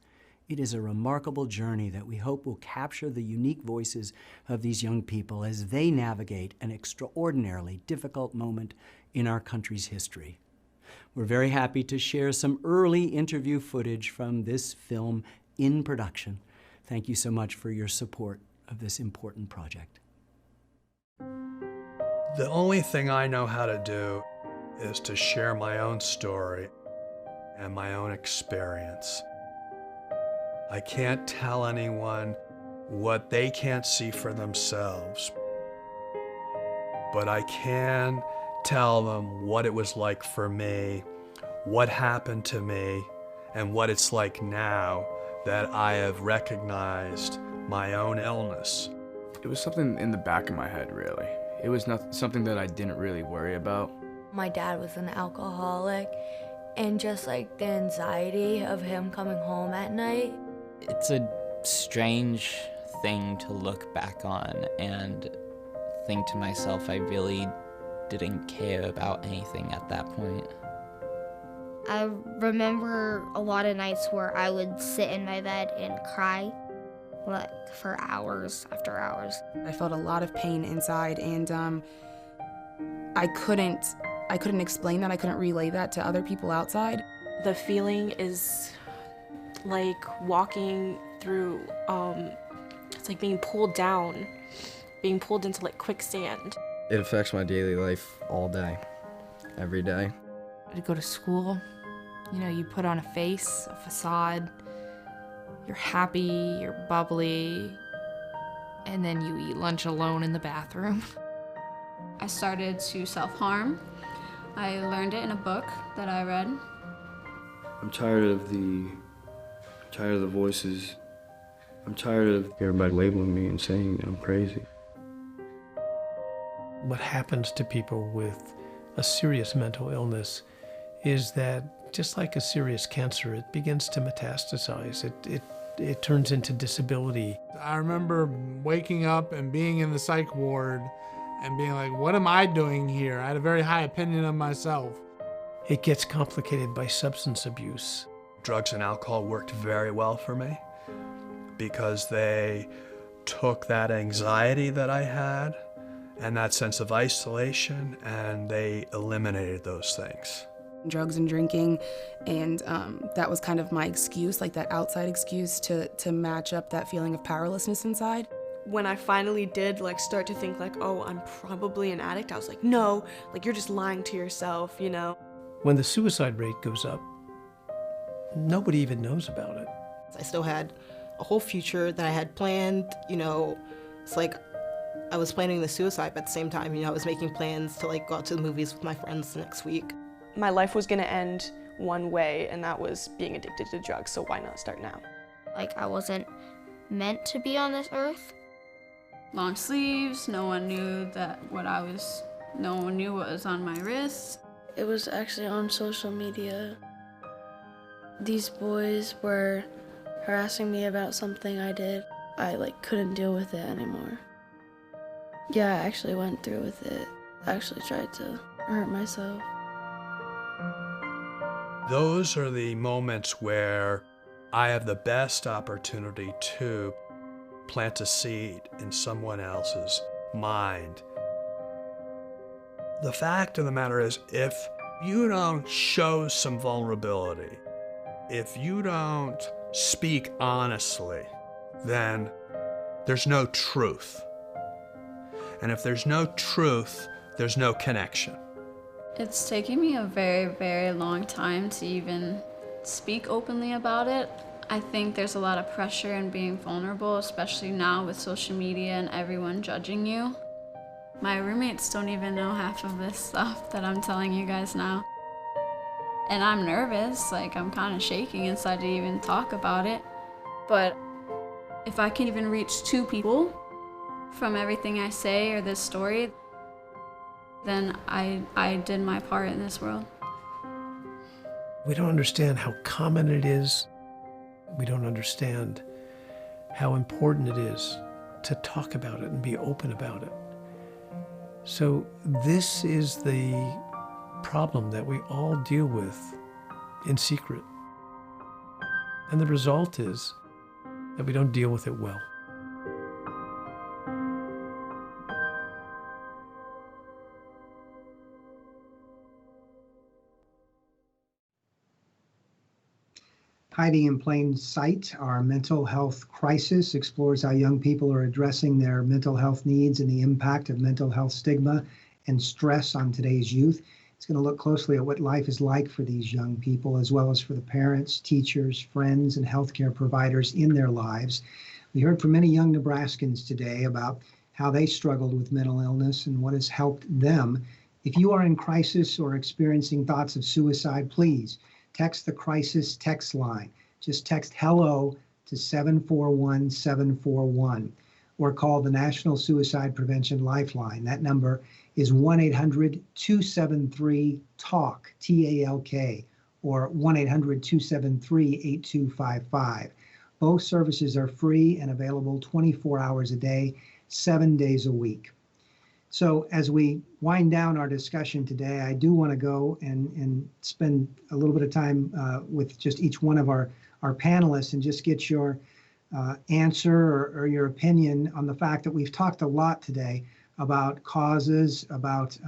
It is a remarkable journey that we hope will capture the unique voices of these young people as they navigate an extraordinarily difficult moment in our country's history. We're very happy to share some early interview footage from this film in production. Thank you so much for your support of this important project. The only thing I know how to do is to share my own story and my own experience. I can't tell anyone what they can't see for themselves, but I can tell them what it was like for me, what happened to me, and what it's like now that I have recognized my own illness. It was something in the back of my head, really. It was not something that I didn't really worry about. My dad was an alcoholic, and just like the anxiety of him coming home at night. It's a strange thing to look back on and think to myself, I really didn't care about anything at that point. I remember a lot of nights where I would sit in my bed and cry, like for hours after hours. I felt a lot of pain inside, and I couldn't explain that. I couldn't relay that to other people outside. The feeling is like walking through, it's like being pulled down, being pulled into like quicksand. It affects my daily life all day, every day. To go to school, you know, you put on a face, a facade, you're happy, you're bubbly, and then you eat lunch alone in the bathroom. I started to self-harm. I learned it in a book that I read. I'm tired of the voices. I'm tired of everybody labeling me and saying that I'm crazy. What happens to people with a serious mental illness is that, just like a serious cancer, it begins to metastasize. It turns into disability. I remember waking up and being in the psych ward and being like, what am I doing here? I had a very high opinion of myself. It gets complicated by substance abuse. Drugs and alcohol worked very well for me because they took that anxiety that I had and that sense of isolation, and they eliminated those things. Drugs and drinking, and that was kind of my excuse, like that outside excuse to match up that feeling of powerlessness inside. When I finally did like start to think like, oh, I'm probably an addict, I was like, no, like you're just lying to yourself, you know? When the suicide rate goes up, nobody even knows about it. I still had a whole future that I had planned, it's like I was planning the suicide, but at the same time, I was making plans to like go out to the movies with my friends the next week. My life was gonna end one way, and that was being addicted to drugs, so why not start now? Like I wasn't meant to be on this earth. Long sleeves, no one knew what was on my wrist. It was actually on social media. These boys were harassing me about something I did. I couldn't deal with it anymore. Yeah, I actually went through with it. I actually tried to hurt myself. Those are the moments where I have the best opportunity to plant a seed in someone else's mind. The fact of the matter is, if you don't show some vulnerability, if you don't speak honestly, then there's no truth. And if there's no truth, there's no connection. It's taken me a very, very long time to even speak openly about it. I think there's a lot of pressure in being vulnerable, especially now with social media and everyone judging you. My roommates don't even know half of this stuff that I'm telling you guys now. And I'm nervous, I'm kind of shaking inside to even talk about it. But if I can even reach 2 people from everything I say or this story, then I did my part in this world. We don't understand how common it is. We don't understand how important it is to talk about it and be open about it. So this is the problem that we all deal with in secret. And the result is that we don't deal with it well. Hiding in Plain Sight, our mental health crisis, explores how young people are addressing their mental health needs and the impact of mental health stigma and stress on today's youth. It's going to look closely at what life is like for these young people, as well as for the parents, teachers, friends, and healthcare providers in their lives. We heard from many young Nebraskans today about how they struggled with mental illness and what has helped them. If you are in crisis or experiencing thoughts of suicide, please text the crisis text line. Just text HELLO to 741-741 or call the National Suicide Prevention Lifeline. That number is 1-800-273-TALK, T-A-L-K, or 1-800-273-8255. Both services are free and available 24 hours a day, 7 days a week. So as we wind down our discussion today, I do want to go and spend a little bit of time with just each one of our panelists and just get your answer or your opinion on the fact that we've talked a lot today about causes, about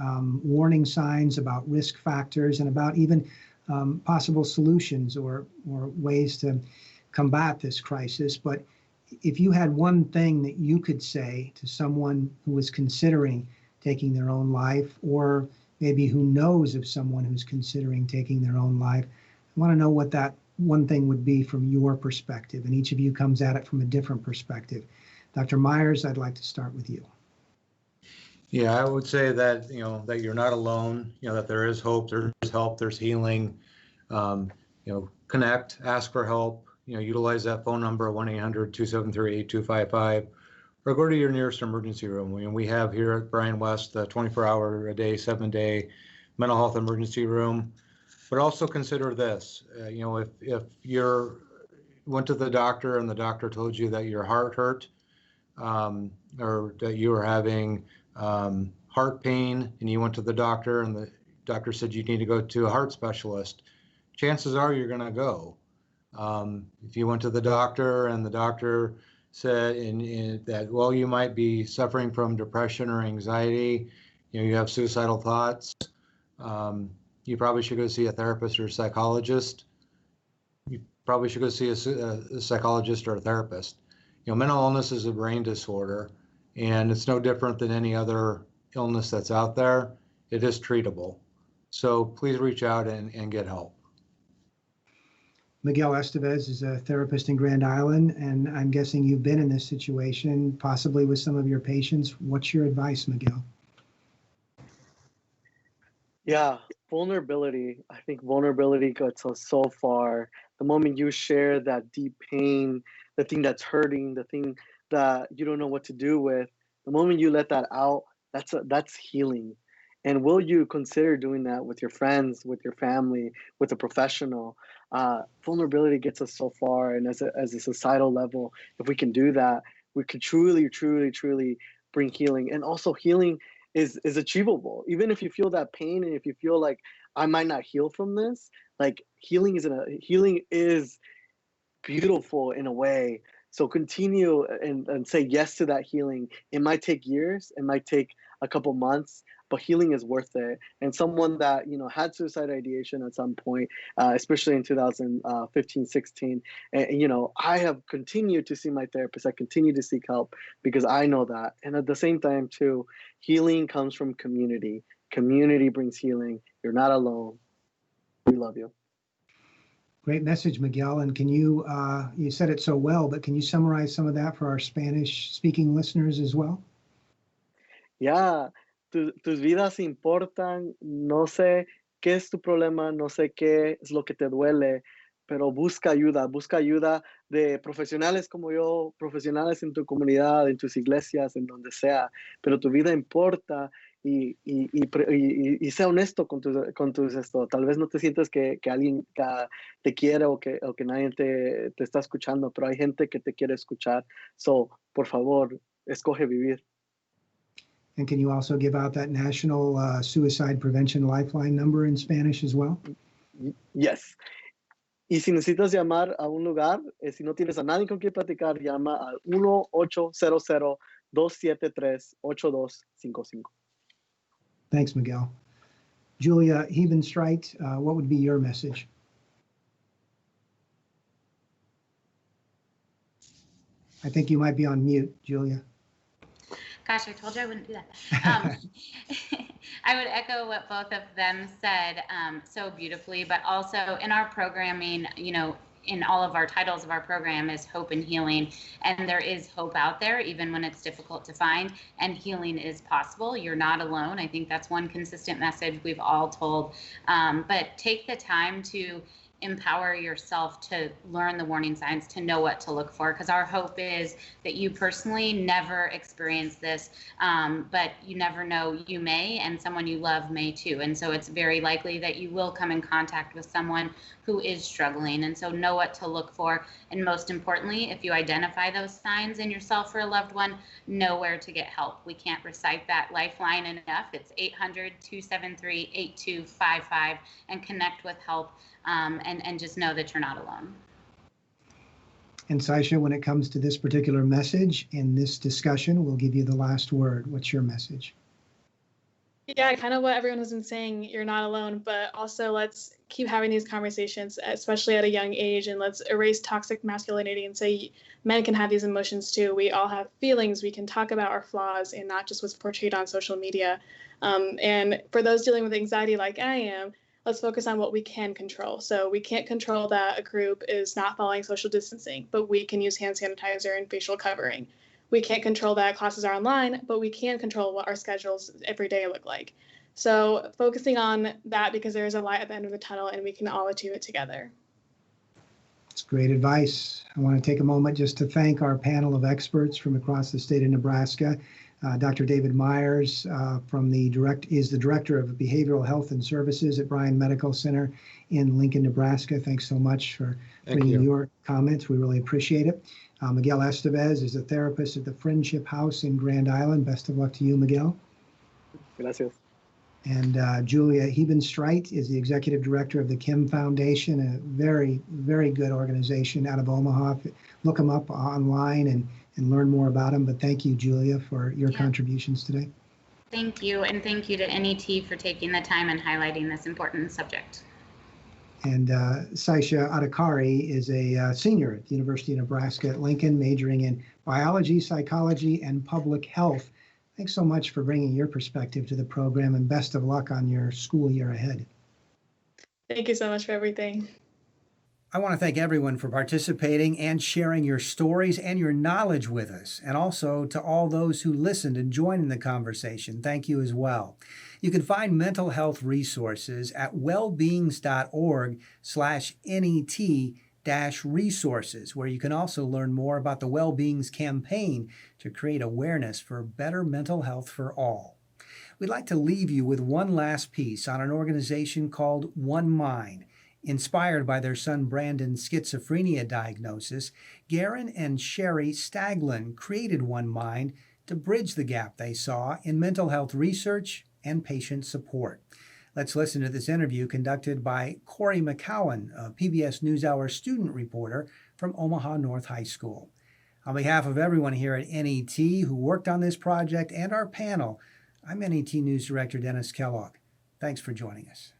warning signs, about risk factors, and about even possible solutions or ways to combat this crisis. But if you had one thing that you could say to someone who was considering taking their own life, or maybe who knows of someone who's considering taking their own life, I want to know what that one thing would be from your perspective, and each of you comes at it from a different perspective. Dr. Myers, I'd like to start with you. Yeah, I would say that, that you're not alone, that there is hope, there's help, there's healing. Connect, ask for help, utilize that phone number, 1-800-273-8255, or go to your nearest emergency room. We have here at Bryan West the 24-hour-a-day, 7-day mental health emergency room. But also consider this, if you went to the doctor and the doctor told you that your heart hurt, or that you were having heart pain, and you went to the doctor and the doctor said you need to go to a heart specialist, chances are you're going to go. If you went to the doctor and the doctor said that, well, you might be suffering from depression or anxiety, you have suicidal thoughts, you probably should go see a therapist or a psychologist. You probably should go see a psychologist or a therapist. Mental illness is a brain disorder, and it's no different than any other illness that's out there. It is treatable. So please reach out and get help. Miguel Estevez is a therapist in Grand Island, and I'm guessing you've been in this situation, possibly with some of your patients. What's your advice, Miguel? Yeah, vulnerability. I think vulnerability gets us so far. The moment you share that deep pain, the thing that's hurting, the thing that you don't know what to do with, the moment you let that out, that's healing. And will you consider doing that with your friends, with your family, with a professional? Vulnerability gets us so far, and as a societal level, if we can do that, we could truly, truly, truly bring healing. And also, healing is achievable. Even if you feel that pain, and if you feel like I might not heal from this, like healing is beautiful in a way. So continue and say yes to that healing. It might take years, it might take a couple months, but healing is worth it. And someone that, you know, had suicide ideation at some point, especially in 2015, 16, and, you know, I have continued to see my therapist. I continue to seek help because I know that. And at the same time too, healing comes from community. Community brings healing. You're not alone. We love you. Great message, Miguel. And can you, you said it so well, but can you summarize some of that for our Spanish-speaking listeners as well? Yeah, tus vidas importan, no sé qué es tu problema, no sé qué es lo que te duele, pero busca ayuda de profesionales como yo, profesionales en tu comunidad, en tus iglesias, en donde sea, pero tu vida importa y sea honesto con tus esto. Tal vez no te sientas que alguien te quiere o que nadie te está escuchando, pero hay gente que te quiere escuchar. So, por favor, escoge vivir. And can you also give out that National Suicide Prevention Lifeline number in Spanish as well? Yes. Y si necesitas llamar a un lugar, si no tienes a nadie con quien platicar, llama al 1-800-273-8255. Thanks, Miguel. Julia Hebenstreit, what would be your message? I think you might be on mute, Julia. Gosh, I told you I wouldn't do that. I would echo what both of them said so beautifully, but also in our programming, you know, in all of our titles of our program is hope and healing. And there is hope out there, even when it's difficult to find, and healing is possible. You're not alone. I think that's one consistent message we've all told. But take the time to empower yourself to learn the warning signs, to know what to look for, because our hope is that you personally never experience this, but you never know, you may, and someone you love may too. And so it's very likely that you will come in contact with someone who is struggling. And so know what to look for. And most importantly, if you identify those signs in yourself or a loved one, know where to get help. We can't recite that lifeline enough. It's 800-273-8255 and connect with help. And just know that you're not alone. And Saisha, when it comes to this particular message in this discussion, we'll give you the last word. What's your message? Yeah, kind of what everyone has been saying, you're not alone, but also let's keep having these conversations, especially at a young age, and let's erase toxic masculinity and say men can have these emotions too. We all have feelings. We can talk about our flaws and not just what's portrayed on social media. And for those dealing with anxiety like I am, let's focus on what we can control. So we can't control that a group is not following social distancing, but we can use hand sanitizer and facial covering. We can't control that classes are online, but we can control what our schedules every day look like. So focusing on that, because there is a light at the end of the tunnel and we can all achieve it together. It's great advice. I want to take a moment just to thank our panel of experts from across the state of Nebraska. Dr. David Myers is the Director of Behavioral Health and Services at Bryan Medical Center in Lincoln, Nebraska. Thanks so much for bringing your comments. We really appreciate it. Miguel Estevez is a therapist at the Friendship House in Grand Island. Best of luck to you, Miguel. Gracias. And Julia Hebenstreit is the Executive Director of the Kim Foundation, a very, very good organization out of Omaha. Look them up online and learn more about them. But thank you, Julia, for your contributions today. Thank you, and thank you to NET for taking the time and highlighting this important subject. And Saisha Adhikari is a senior at the University of Nebraska at Lincoln, majoring in biology, psychology, and public health. Thanks so much for bringing your perspective to the program, and best of luck on your school year ahead. Thank you so much for everything. I want to thank everyone for participating and sharing your stories and your knowledge with us. And also to all those who listened and joined in the conversation, thank you as well. You can find mental health resources at wellbeings.org/NET-resources, where you can also learn more about the Wellbeings campaign to create awareness for better mental health for all. We'd like to leave you with one last piece on an organization called One Mind. Inspired by their son Brandon's schizophrenia diagnosis, Garen and Sherry Staglin created One Mind to bridge the gap they saw in mental health research and patient support. Let's listen to this interview conducted by Corey McCowan, a PBS NewsHour student reporter from Omaha North High School. On behalf of everyone here at NET who worked on this project and our panel, I'm NET News Director Dennis Kellogg. Thanks for joining us.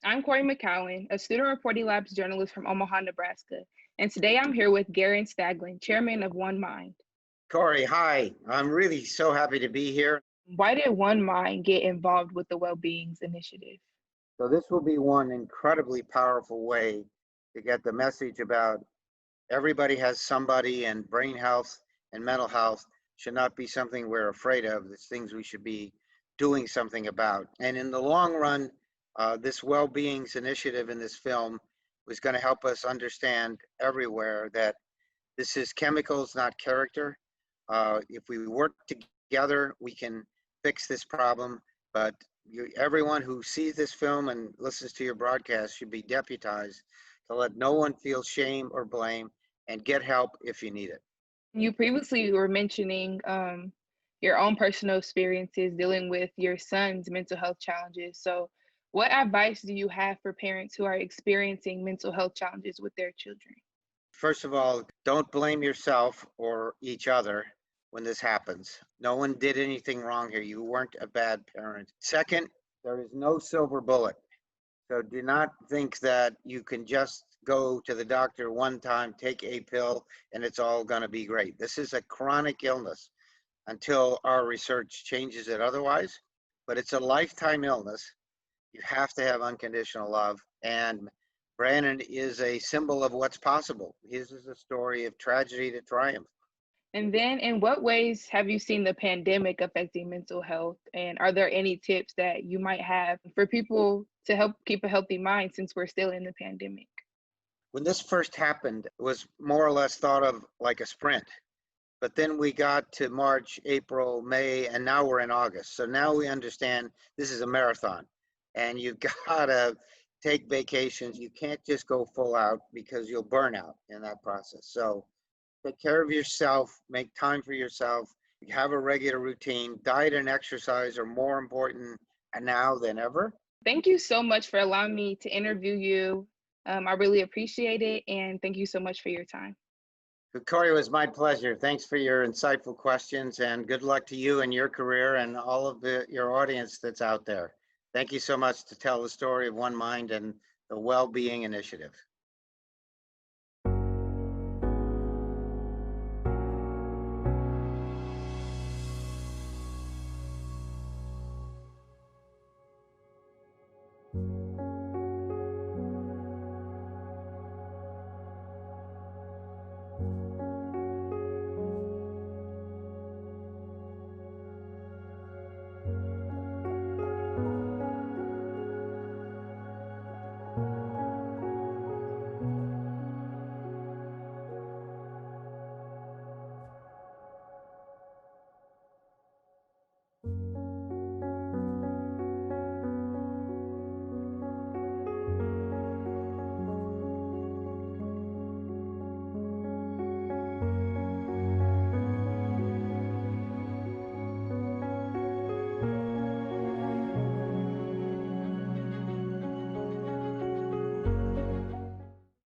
I'm Corey McCowan, a student reporting labs journalist from Omaha, Nebraska, and today I'm here with Garen Staglin, chairman of One Mind. Corey, hi. I'm really so happy to be here. Why did One Mind get involved with the Wellbeings Initiative? So this will be one incredibly powerful way to get the message about everybody has somebody, and brain health and mental health should not be something we're afraid of. It's things we should be doing something about. And in the long run, this Wellbeings Initiative in this film was going to help us understand everywhere that this is chemicals, not character. If we work together, we can fix this problem. But everyone who sees this film and listens to your broadcast should be deputized to let no one feel shame or blame, and get help if you need it. You previously were mentioning your own personal experiences dealing with your son's mental health challenges. So what advice do you have for parents who are experiencing mental health challenges with their children? First of all, don't blame yourself or each other when this happens. No one did anything wrong here. You weren't a bad parent. Second, there is no silver bullet. So do not think that you can just go to the doctor one time, take a pill, and it's all going to be great. This is a chronic illness until our research changes it otherwise, but it's a lifetime illness. You have to have unconditional love. And Brandon is a symbol of what's possible. His is a story of tragedy to triumph. And then in what ways have you seen the pandemic affecting mental health? And are there any tips that you might have for people to help keep a healthy mind since we're still in the pandemic? When this first happened, it was more or less thought of like a sprint. But then we got to March, April, May, and now we're in August. So now we understand this is a marathon. And you've got to take vacations. You can't just go full out because you'll burn out in that process. So take care of yourself, make time for yourself, have a regular routine. Diet and exercise are more important now than ever. Thank you so much for allowing me to interview you. I really appreciate it. And thank you so much for your time. Corey, it was my pleasure. Thanks for your insightful questions, and good luck to you and your career and all of your audience that's out there. Thank you so much to tell the story of One Mind and the Wellbeing Initiative.